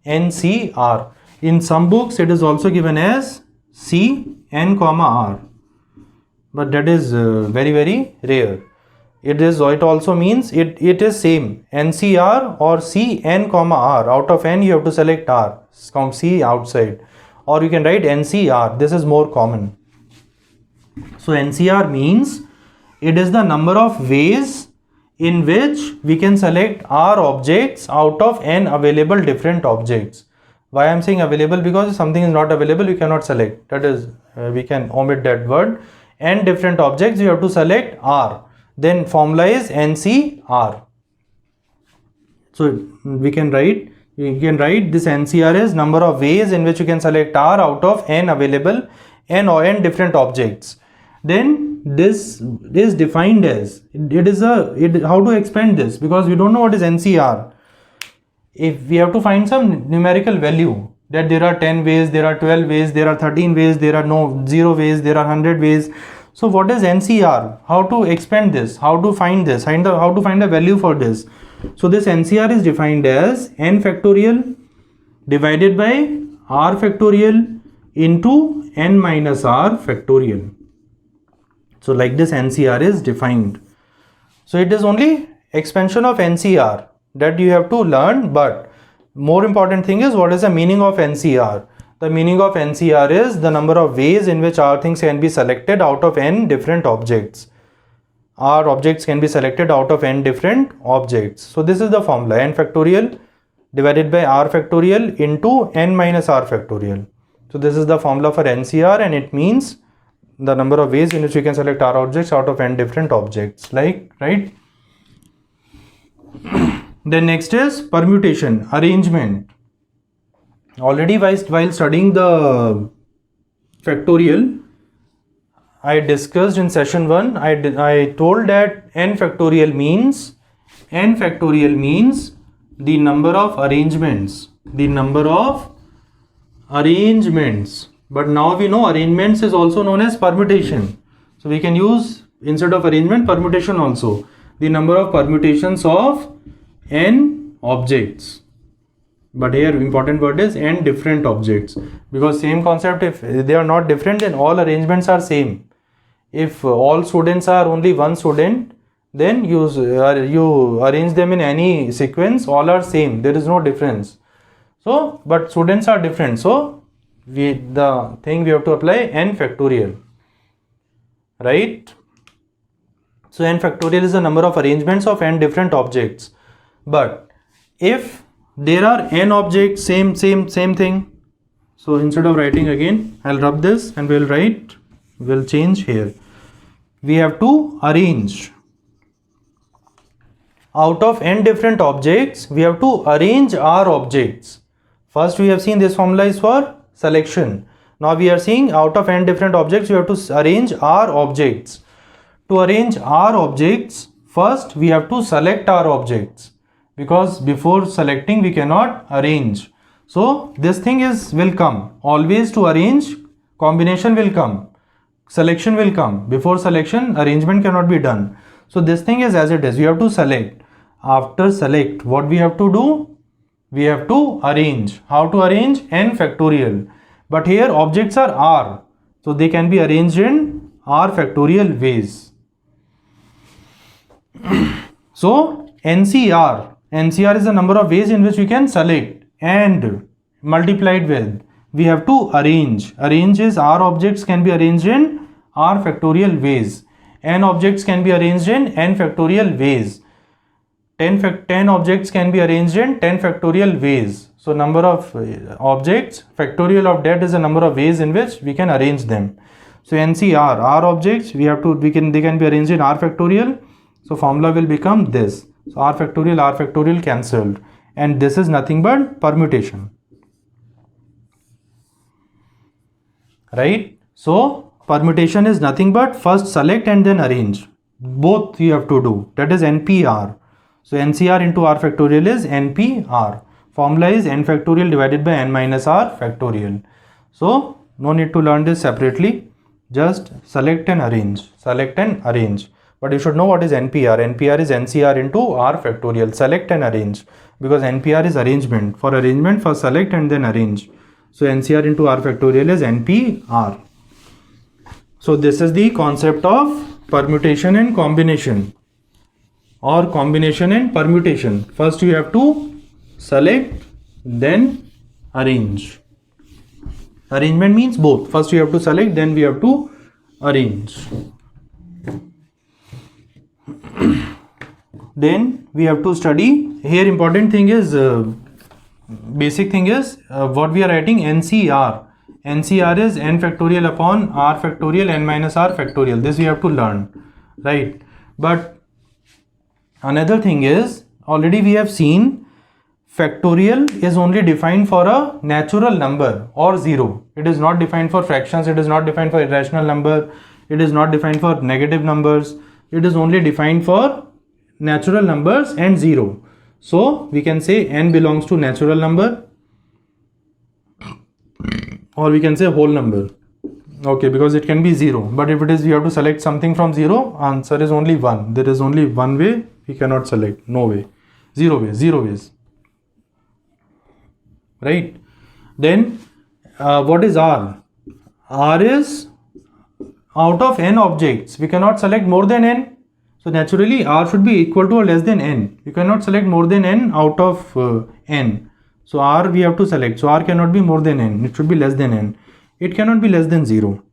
NCR. In some books it is also given as C n comma r, but that is very rare. It also means it is same, NCR or C n comma r. Out of n you have to select r, C outside, or you can write NCR. This is more common. So NCR means it is the number of ways in which we can select r objects out of n available different objects. Why I am saying available? Because if something is not available, we cannot select. That is, we can omit that word. N different objects, you have to select r. Then formula is NCR. So we can write this NCR is number of ways in which you can select r out of n available n or n different objects. Then this is defined as, how to expand this, because we don't know what is NCR. if we have to find some numerical value, that there are 10 ways, there are 12 ways, there are 13 ways, there are no 0 ways, there are 100 ways. So what is NCR? How to expand this? How to find this? How to find a value for this? So this NCR is defined as n factorial divided by r factorial into n minus r factorial. So like this NCR is defined. So it is only expansion of NCR that you have to learn, but more important thing is what is the meaning of NCR. The meaning of NCR is the number of ways in which r things can be selected out of n different objects. R objects can be selected out of n different objects. So this is the formula, n factorial divided by r factorial into n minus r factorial. So this is the formula for NCR, and it means the number of ways in which we can select r objects out of n different objects, like, right? Then next is permutation, arrangement. Already while studying the factorial, I discussed in session 1, I told that n factorial means the number of arrangements, but now we know arrangements is also known as permutation. So we can use, instead of arrangement, permutation also, the number of permutations of n objects. But here important word is n different objects, because same concept, if they are not different, then all arrangements are same. If all students are only one student, then you arrange them in any sequence, all are same, there is no difference. So but students are different, so we have to apply n factorial, right? So n factorial is the number of arrangements of n different objects. But if there are n objects, same thing, so instead of writing again, I'll rub this and we'll change here. We have to arrange out of n different objects, we have to arrange r objects. First we have seen this formula is for selection. Now we are seeing out of n different objects, we have to arrange r objects. To arrange r objects, first we have to select r objects, because before selecting we cannot arrange. So this thing will come always. To arrange, combination will come, selection will come. Before selection, arrangement cannot be done. So this thing is as it is, we have to select. After select, what we have to do? We have to arrange. How to arrange? N factorial. But here objects are r, so they can be arranged in r factorial ways. So NCR is the number of ways in which we can select, and multiplied with, we have to arrange. Arrange is r objects can be arranged in r factorial ways. N objects can be arranged in n factorial ways. 10 objects can be arranged in 10 factorial ways. So number of objects, factorial of that is the number of ways in which we can arrange them. So NCR, r objects, they can be arranged in r factorial. So formula will become this. So r factorial cancelled, and this is nothing but permutation, right? So permutation is nothing but first select and then arrange. Both you have to do. That is NPR. So NCR into r factorial is NPR. Formula is n factorial divided by n minus r factorial. So no need to learn this separately. Just select and arrange. But you should know what is NPR. NPR is NCR into r factorial. Select and arrange, because NPR is arrangement. For arrangement, first select and then arrange. So NCR into r factorial is NPR. So this is the concept of permutation and combination, or combination and permutation. First you have to select, then arrange. Arrangement means both. First you have to select, then we have to arrange. Then we have to study. Here important thing is, basic thing is what we are writing, NCR. NCR is n factorial upon r factorial n minus r factorial. This we have to learn, right? But another thing is, already we have seen factorial is only defined for a natural number or zero. It is not defined for fractions, it is not defined for irrational number, it is not defined for negative numbers. It is only defined for natural numbers and zero. So we can say n belongs to natural number, or we can say whole number. Okay, because it can be 0, but if it is, we have to select something from 0, answer is only 1. There is only one way, we cannot select, no way, 0 ways, right? Then what is R? R is out of n objects, we cannot select more than n. So naturally R should be equal to or less than n. You cannot select more than n out of n. So R we have to select. So R cannot be more than n. It should be less than n. It cannot be less than 0.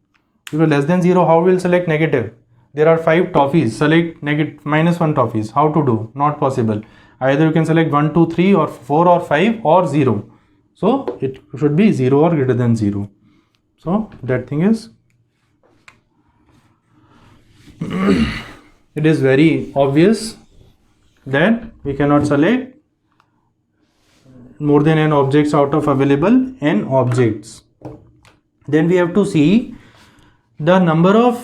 If it is less than 0, how will select negative? There are 5 toffees. Select -1 toffees. How to do? Not possible. Either you can select 1, 2, 3 or 4 or 5 or 0. So it should be 0 or greater than 0. So that thing is it is very obvious that we cannot select more than n objects out of available n objects. Then we have to see the number of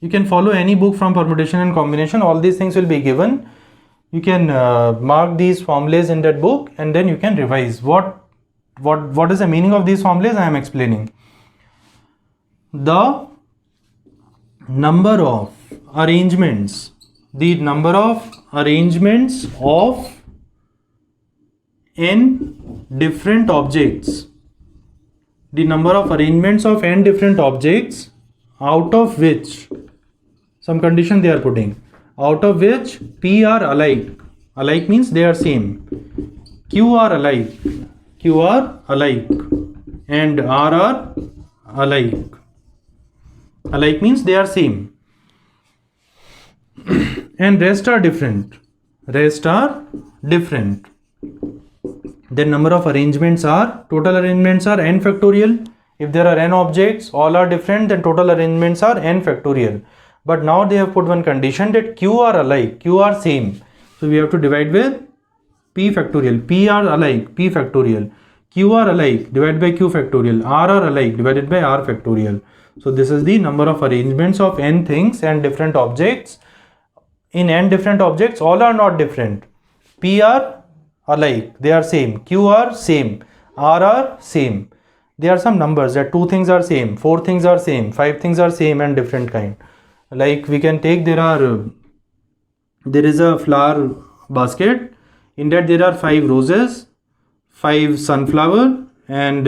you can follow any book from permutation and combination. All these things will be given. You can mark these formulas in that book, and then you can revise. What is the meaning of these formulas? I am explaining. The number of arrangements of n different objects, out of which some condition they are putting, out of which P are alike means they are same, Q are alike and R are alike means they are same, and rest are different. Then number of arrangements are, total arrangements are n factorial. If there are n objects, all are different, then total arrangements are n factorial. But now they have put one condition that Q are alike, Q are same. So we have to divide with P factorial. P are alike, P factorial. Q are alike, divided by Q factorial. R are alike, divided by R factorial. So this is the number of arrangements of n things and different objects. In n different objects, all are not different. P are alike, they are same. Q are same. R are same. There are some numbers that 2 things are same, 4 things are same, 5 things are same and different kind. Like we can take, there is a flower basket. In that there are 5 roses, 5 sunflower and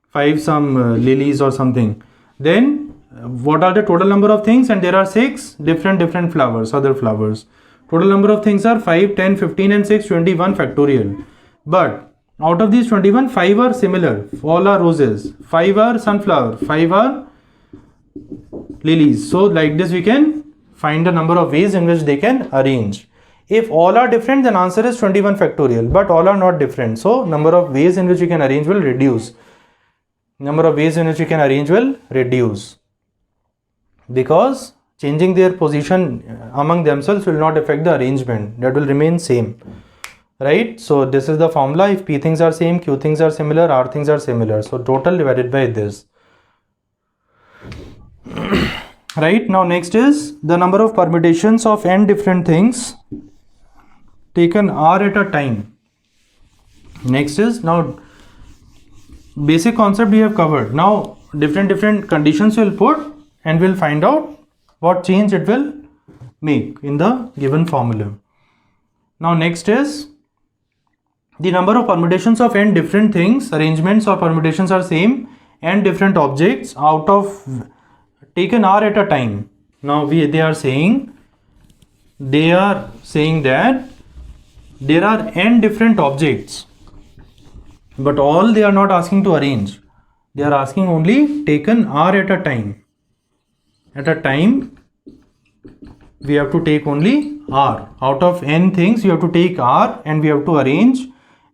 5 some lilies or something. Then what are the total number of things? And there are 6 different flowers, other flowers. Total number of things are 5, 10, 15 and 6, 21 factorial. But out of these 21, 5 are similar. All are roses. 5 are sunflower. 5 are lilies. So like this we can find the number of ways in which they can arrange. If all are different, then answer is 21 factorial. But all are not different. So number of ways in which you can arrange will reduce. Because changing their position among themselves will not affect the arrangement. That will remain same. Right? So this is the formula. If P things are same, Q things are similar, R things are similar. So total divided by this. Right? Now next is the number of permutations of n different things taken R at a time. Next is, now basic concept we have covered. Now different conditions we'll put and we'll find out what change it will make in the given formula. Now next is the number of permutations of n different things, arrangements or permutations are same, and different objects out of taken R at a time. Now they are saying that there are n different objects, but all they are not asking to arrange. They are asking only taken R at a time. At a time we have to take only R. Out of n things you have to take R and we have to arrange.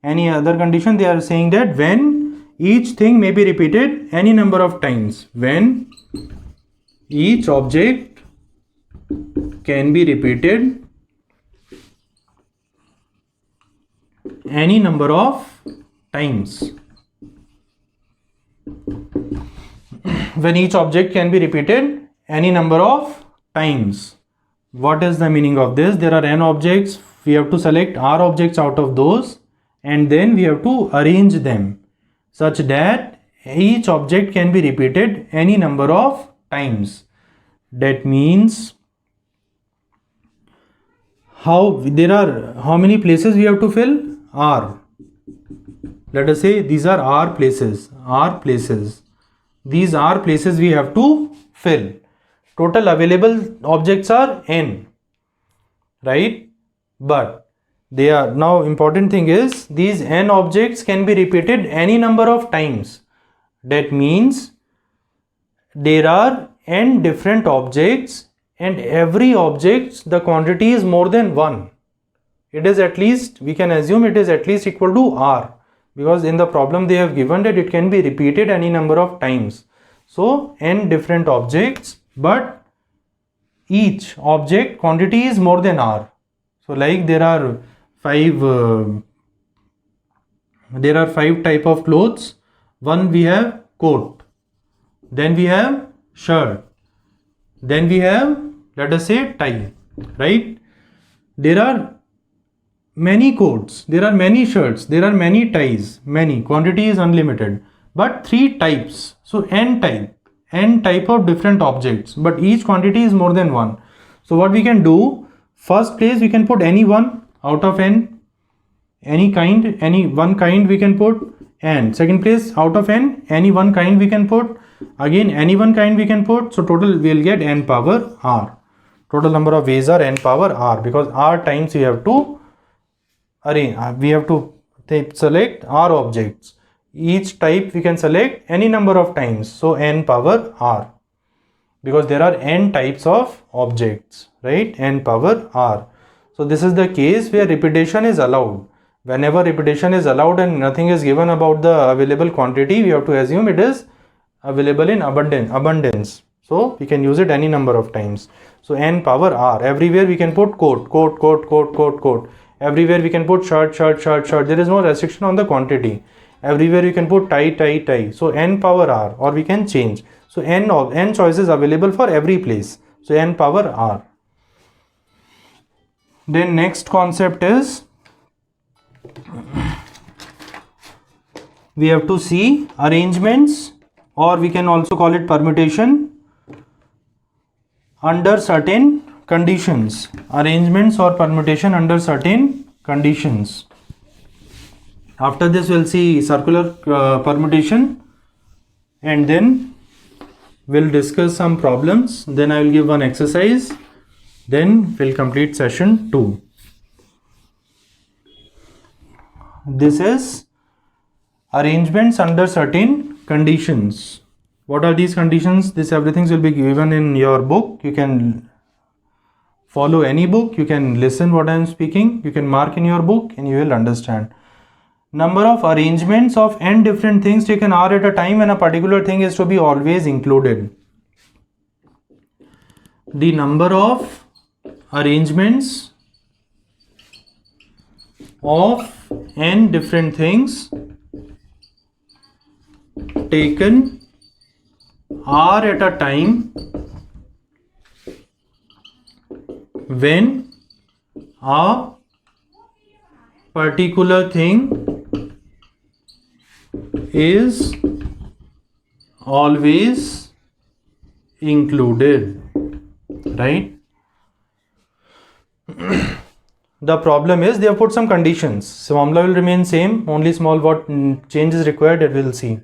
Any other condition, they are saying that when each thing may be repeated any number of times. When each object can be repeated any number of times. When each object can be repeated any number of times. What is the meaning of this? There are n objects, we have to select r objects out of those, and then we have to arrange them such that each object can be repeated any number of times. That means how many places we have to fill? R. Let us say these are R places. These R places we have to fill. Total available objects are n, right? But they are, now important thing is these n objects can be repeated any number of times. That means there are n different objects, and every object the quantity is more than 1. It is at least, we can assume it is at least equal to r, because in the problem they have given that it can be repeated any number of times. So n different objects, but each object quantity is more than r. So like there are five type of clothes. One, we have coat, then we have shirt, then we have, let us say, tie, right? There are many coats, there are many shirts, there are many ties, many, quantity is unlimited, but 3 types. So n type of different objects, but each quantity is more than 1. So what we can do, first place we can put any one out of n, any kind, any one kind we can put, and second place out of n, any one kind we can put, again any one kind we can put. So total we will get n power r. Total number of ways are n power r, because r times we have to arrange, we have to select r objects. Each type we can select any number of times, so n power r, because there are n types of objects, right? N power r. So this is the case where repetition is allowed. Whenever repetition is allowed and nothing is given about the available quantity, we have to assume it is available in abundance. So we can use it any number of times. So n power r. Everywhere we can put coat. Everywhere we can put shirt. There is no restriction on the quantity. Everywhere you can put tie. So n power r, or we can change. So n choices available for every place. So n power r. Then next concept is, we have to see arrangements, or we can also call it permutation, under certain conditions. Arrangements or permutation under certain conditions. After this we'll see circular permutation, and then we'll discuss some problems. Then I will give one exercise. Then we'll complete session 2. This is arrangements under certain conditions. What are these conditions? This everything will be given in your book. You can follow any book, you can listen what I am speaking, you can mark in your book, and you will understand. Number of arrangements of n different things taken r at a time when a particular thing is to be always included. The number of arrangements of n different things taken r at a time when a particular thing is always included, right? The problem is they have put some conditions. So formula will remain same, only small what change is required that we will see.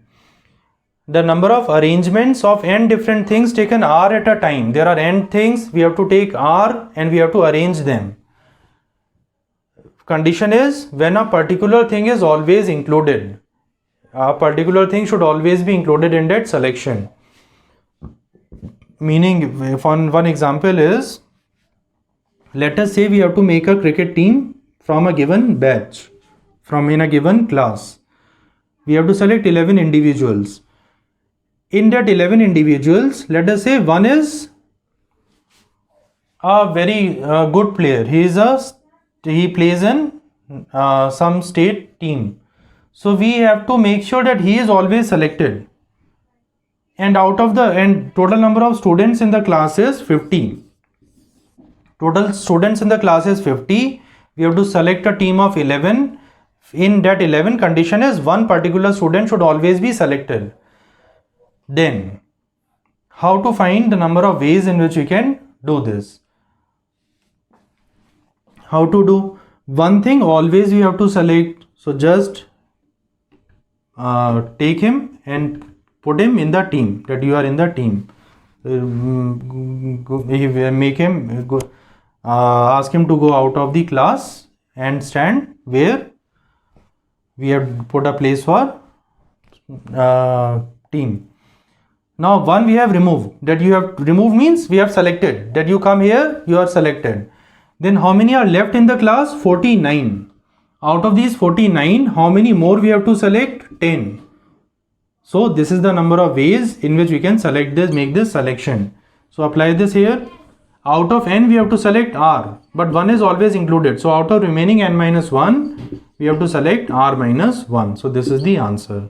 The number of arrangements of n different things taken r at a time. There are n things, we have to take r and we have to arrange them. Condition is when a particular thing is always included. A particular thing should always be included in that selection. Meaning, one example is, let us say we have to make a cricket team from a given batch, in a given class. We have to select 11 individuals. In that 11 individuals, let us say one is a very good player. He plays in some state team. So we have to make sure that he is always selected. And total number of students in the class is 50. Total students in the class is 50. We have to select a team of 11. In that 11, condition is one particular student should always be selected. Then, how to find the number of ways in which we can do this? How to do? One thing, always we have to select. So just take him and put him in the team, that you are in the team. Make him go, ask him to go out of the class and stand where we have put a place for team. Now one we have removed, that you have removed means we have selected, that you come here, you are selected. Then how many are left in the class? 49. Out of these 49, how many more we have to select? 10. So this is the number of ways in which we can select this, make this selection. So apply this here. Out of n we have to select r, but 1 is always included. So out of remaining n minus 1, we have to select r minus 1. So this is the answer.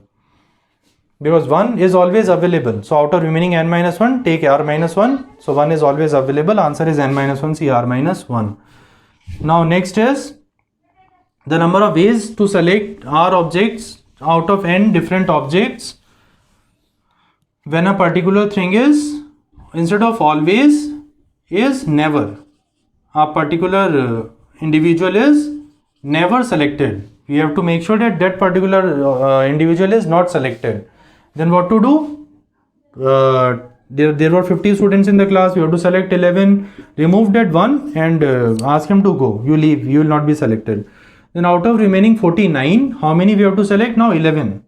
Because 1 is always available. So out of remaining n minus 1, take r minus 1. So 1 is always available. Answer is n minus 1, see r minus 1. Now next is the number of ways to select r objects out of n different objects. When a particular thing is, instead of always, is never. A particular individual is never selected. We have to make sure that that particular individual is not selected. Then what to do? There were 50 students in the class. You have to select 11. Remove that one and ask him to go. You leave. You will not be selected. Then out of remaining 49, how many we have to select? Now 11.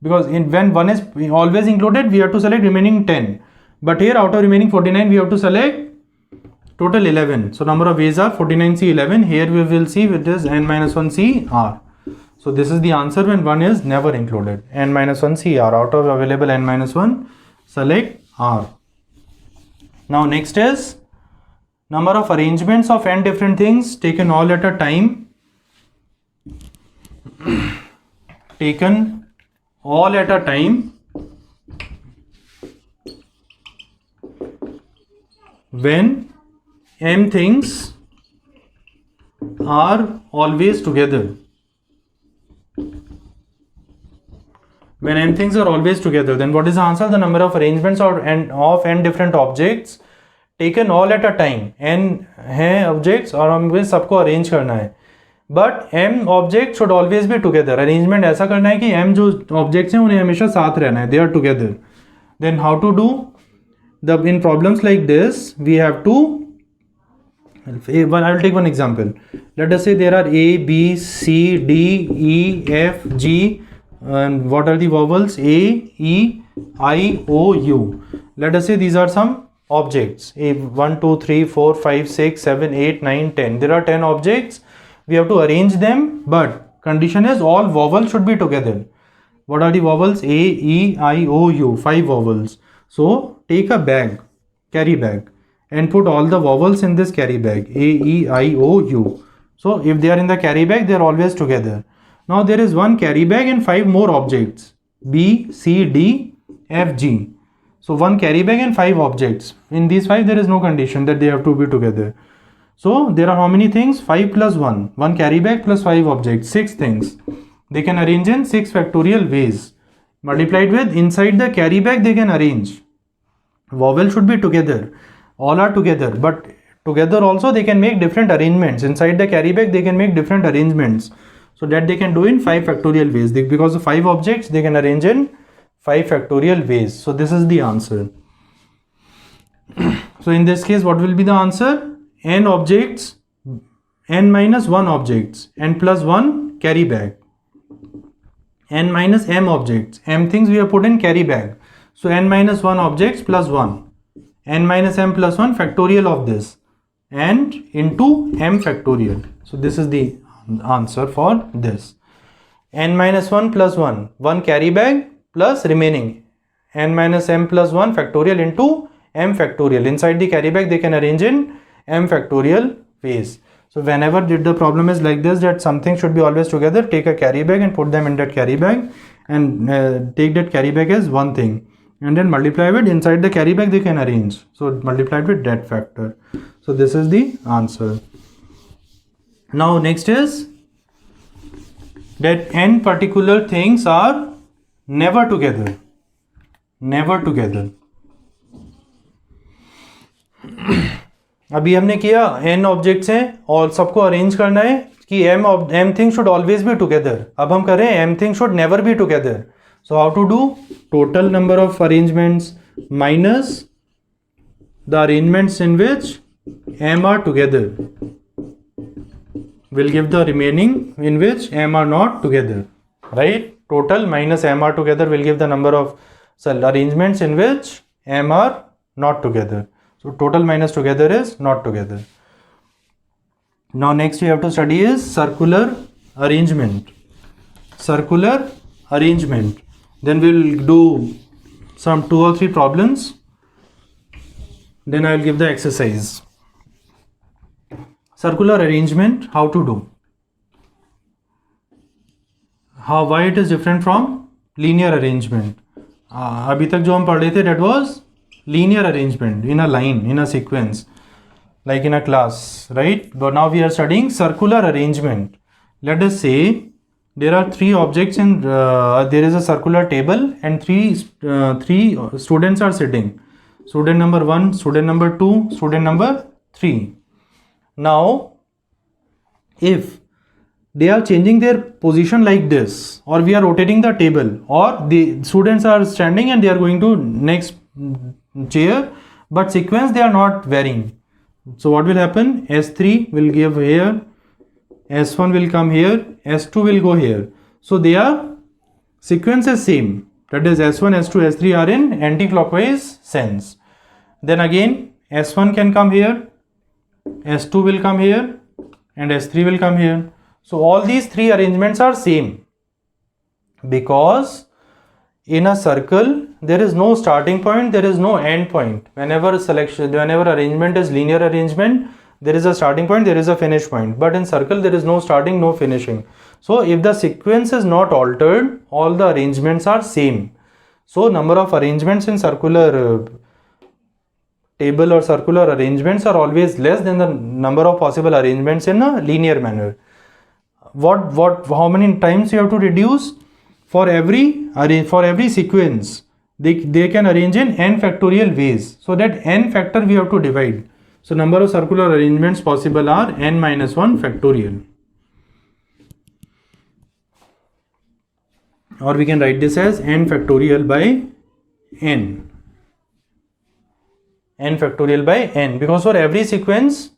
Because when 1 is always included, we have to select remaining 10. But here out of remaining 49, we have to select total 11. So number of ways are 49C 11. Here we will see it is n minus 1C r. So this is the answer when 1 is never included. N minus 1C r. Out of available n minus 1, select r. Now next is number of arrangements of n different things taken all at a time. Taken all at a time when m things are always together. When n things are always together, then what is the answer? The number of arrangements of n different objects taken all at a time. n है objects और हमें सबको arrange करना है. But m objects should always be together. Arrangement ऐसा करना है कि m जो objects हैं उन्हें हमेशा साथ रहना है. They are together. Then how to do? In problems like this, we have to. I will take one example. Let us say there are A, B, C, D, E, F, G. And what are the vowels? A, E, I, O, U. Let us say these are some objects. 1, 2, 3, 4, 5, 6, 7, 8, 9, 10. There are 10 objects. We have to arrange them, but condition is all vowels should be together. What are the vowels? A, E, I, O, U. 5 vowels. So take a bag, carry bag, and put all the vowels in this carry bag. A, E, I, O, U. So if they are in the carry bag, they are always together. Now there is one carry bag and 5 more objects. B, C, D, F, G. So one carry bag and 5 objects. In these 5, there is no condition that they have to be together. So there are how many things? 5 plus 1. One carry bag plus 5 objects. 6 things. They can arrange in 6 factorial ways. Multiplied with inside the carry bag, they can arrange. Vowel should be together. All are together. But together also they can make different arrangements. Inside the carry bag, they can make different arrangements. So that they can do in 5 factorial ways. Because of 5 objects, they can arrange in 5 factorial ways. So this is the answer. So in this case, what will be the answer? N objects, n minus 1 objects, n plus 1 carry bag. N minus m objects. M things we have put in carry bag. So n minus 1 objects plus 1. N minus m plus 1 factorial of this. And into m factorial. So this is the answer for this. N minus 1 plus 1. 1 carry bag plus remaining. N minus m plus 1 factorial into m factorial. Inside the carry bag they can arrange in m factorial ways. So whenever the problem is like this, that something should be always together, take a carry bag and put them in that carry bag and take that carry bag as one thing and then multiply with inside the carry bag they can arrange. So multiplied with that factor. So this is the answer. Now next is that n particular things are never together. Never together. अभी हमने किया n objects हैं और सबको arrange करना है कि m thing should always be together. अब हम कर रहे हैं m thing should never be together. So how to do? Total number of arrangements minus the arrangements in which m are together will give the remaining in which m are not together, right? Total minus m are together will give the number of arrangements in which m are not together. So total minus together is not together. Now next we have to study is circular arrangement. Circular arrangement. Then we will do some 2 or 3 problems. Then I will give the exercise. Circular arrangement, how to do? Why it is different from linear arrangement? अभी तक जो हम पढ़ रहे थे that was linear arrangement in a line, in a sequence, like in a class, right? But now we are studying circular arrangement. Let us say there are 3 objects in there is a circular table and three students are sitting. Student number 1, student number 2, student number 3. Now if they are changing their position like this, or we are rotating the table, or the students are standing and they are going to next chair, but sequence they are not varying. So what will happen? S3 will give here, S1 will come here, S2 will go here. So their sequence is same, that is S1, S2, S3 are in anti-clockwise sense. Then again S1 can come here, S2 will come here, and S3 will come here. So all these 3 arrangements are same, because in a circle there is no starting point, there is no end point. Whenever arrangement is linear arrangement, there is a starting point, there is a finish point. But in circle there is no starting, no finishing. So if the sequence is not altered, all the arrangements are same. So number of arrangements in circular table or circular arrangements are always less than the number of possible arrangements in a linear manner. How many times you have to reduce? For every sequence they can arrange in n factorial ways, so that n factor we have to divide. So number of circular arrangements possible are n minus 1 factorial, or we can write this as n factorial by n factorial by n, because for every sequence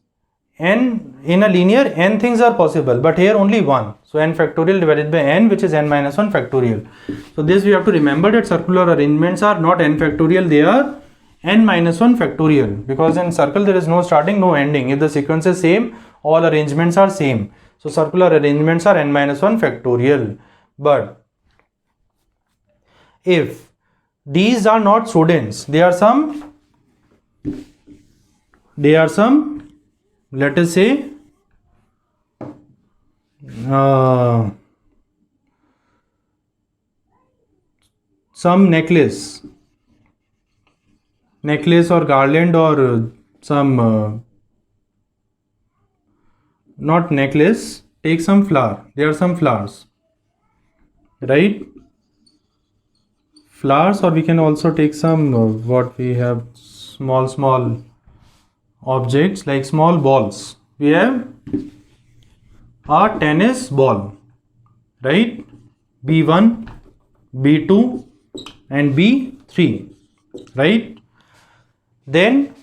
n in a linear n things are possible, but here only one. So n factorial divided by n, which is n minus 1 factorial. So this we have to remember, that circular arrangements are not n factorial, they are n minus 1 factorial, because in circle there is no starting, no ending. If the sequence is same, all arrangements are same. So circular arrangements are n minus 1 factorial. But if these are not students, they are some, let us say some necklace or garland, or some not necklace, take some flower. There are some flowers, right? Flowers, or we can also take some what we have, small objects like small balls. We have a tennis ball, right? B1, B2 and B3, right? Then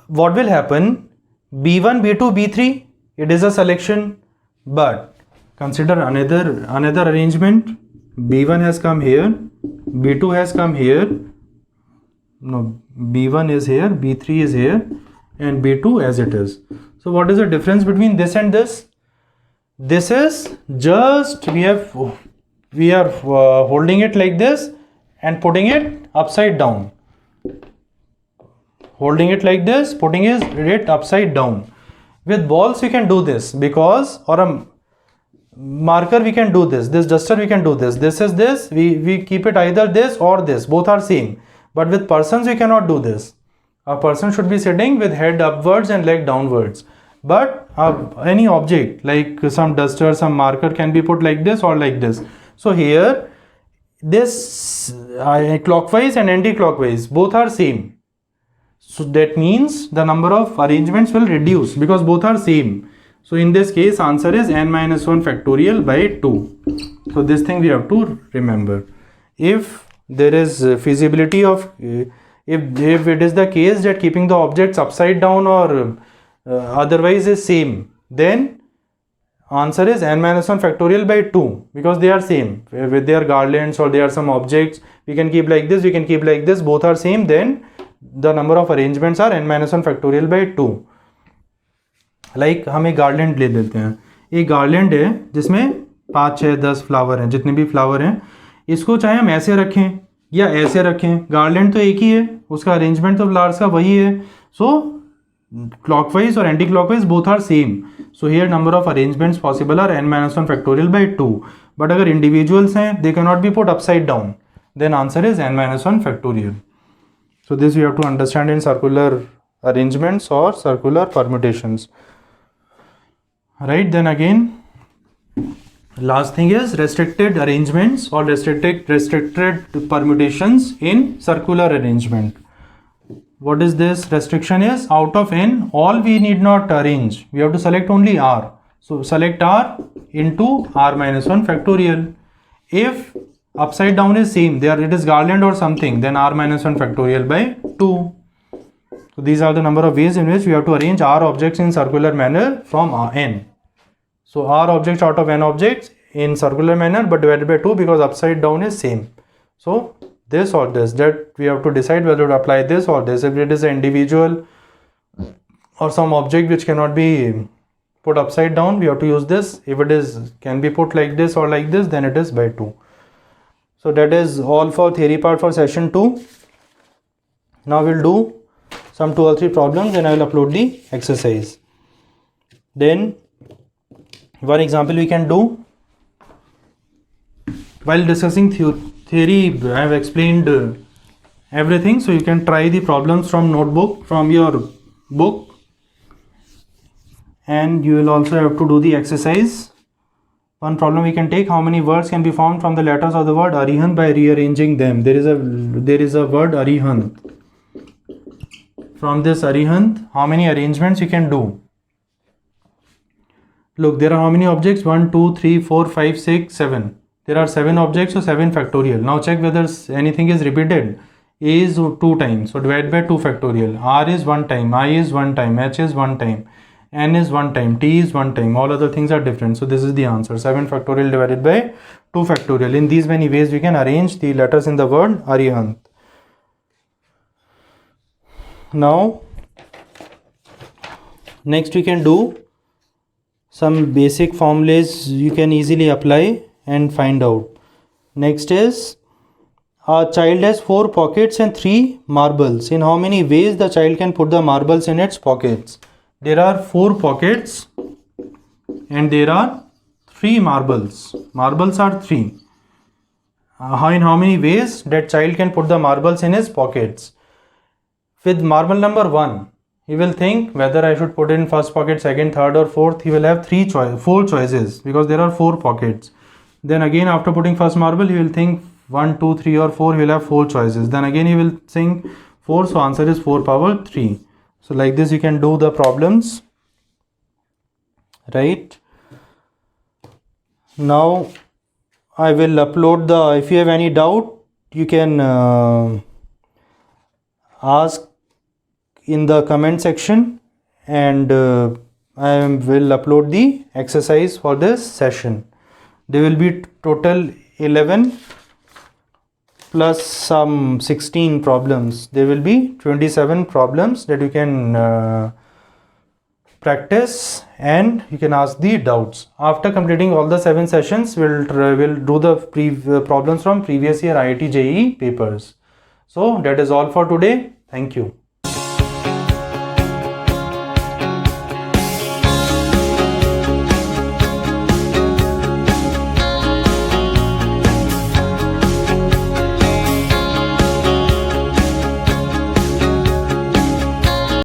what will happen? B1, B2, B3, it is a selection, but consider another arrangement. B1 has come here, B2 has come here, no, B1 is here, B3 is here, and B2 as it is. So what is the difference between this and this? This is just we are holding it like this and putting it upside down. Holding it like this, putting it upside down. With balls we can do this, because, or a marker we can do this, duster we can do this. This is this, we keep it either this or this, both are same. But with persons we cannot do this. A person should be sitting with head upwards and leg downwards. But any object like some duster, some marker can be put like this or like this. So here this clockwise and anti-clockwise both are same. So that means the number of arrangements will reduce because both are same. So in this case answer is n minus 1 factorial by 2. So this thing we have to remember. If there is feasibility of if it is the case that keeping the objects upside down or otherwise is same, then answer is n minus 1 factorial by 2 because they are same. With their garlands or there are some objects, we can keep like this, we can keep like this, both are same, then the number of arrangements are n minus 1 factorial by 2. Like हम एक garland ले लेते हैं. एक garland है जिसमें 5, 6, 10 flower हैं, जितने भी फ्लावर हैं. इसको चाहे हम ऐसे रखें या ऐसे रखें, गार्लैंड तो एक ही है, उसका अरेंजमेंट तो फ्लावर्स का वही है. सो clockwise or anti-clockwise both are same. So here number of arrangements possible are n minus 1 factorial by 2. But अगर individuals हैं, they cannot be put upside down. Then answer is n minus 1 factorial. So this you have to understand in circular arrangements or circular permutations. Right, then again last thing is restricted arrangements or restricted permutations in circular arrangement. What is this restriction is? Out of n, all we need not arrange. We have to select only r. So select r into r minus 1 factorial. If upside down is same, there it is garland or something, then r minus 1 factorial by 2. So these are the number of ways in which we have to arrange r objects in circular manner from n. So r objects out of n objects in circular manner but divided by 2 because upside down is same. So this or this, that we have to decide whether to apply this or this. If it is an individual or some object which cannot be put upside down, we have to use this. If it is can be put like this or like this, then it is by 2. So that is all for theory part for session 2. Now we'll do some 2 or 3 problems and I will upload the exercise. Then one example we can do while discussing theory. I have explained everything, so you can try the problems from notebook, from your book, and you will also have to do the exercise. One problem we can take: how many words can be formed from the letters of the word Arihant by rearranging them? There is a word Arihant. From this Arihant, how many arrangements you can do? Look, there are how many objects? 1, 2, 3, 4, 5, 6, 7. There are 7 objects, so 7 factorial. Now check whether anything is repeated. A is 2 times, so divide by 2 factorial. R is 1 time, I is 1 time, H is 1 time, N is 1 time, T is 1 time. All other things are different. So this is the answer. 7 factorial divided by 2 factorial. In these many ways we can arrange the letters in the word Arihant. Now next we can do some basic formulas you can easily apply and find out. Next is, a child has 4 pockets and 3 marbles. In how many ways the child can put the marbles in its pockets? There are 4 pockets and there are 3 marbles. Marbles are 3. In how many ways that child can put the marbles in his pockets? With marble number 1, he will think whether I should put in first pocket, second, third or fourth. He will have 4 choices because there are 4 pockets. Then again after putting first marble, he will think 1, 2, 3 or 4. He will have 4 choices. Then again he will think 4. So answer is 4 power 3. So like this you can do the problems. Right. Now I will upload the, if you have any doubt, you can ask in the comment section, and I will upload the exercise for this session. There will be total 11 plus some 16 problems. There will be 27 problems that you can practice and you can ask the doubts. After completing all the 7 sessions, we'll do the problems from previous year IIT JEE papers. So that is all for today. Thank you.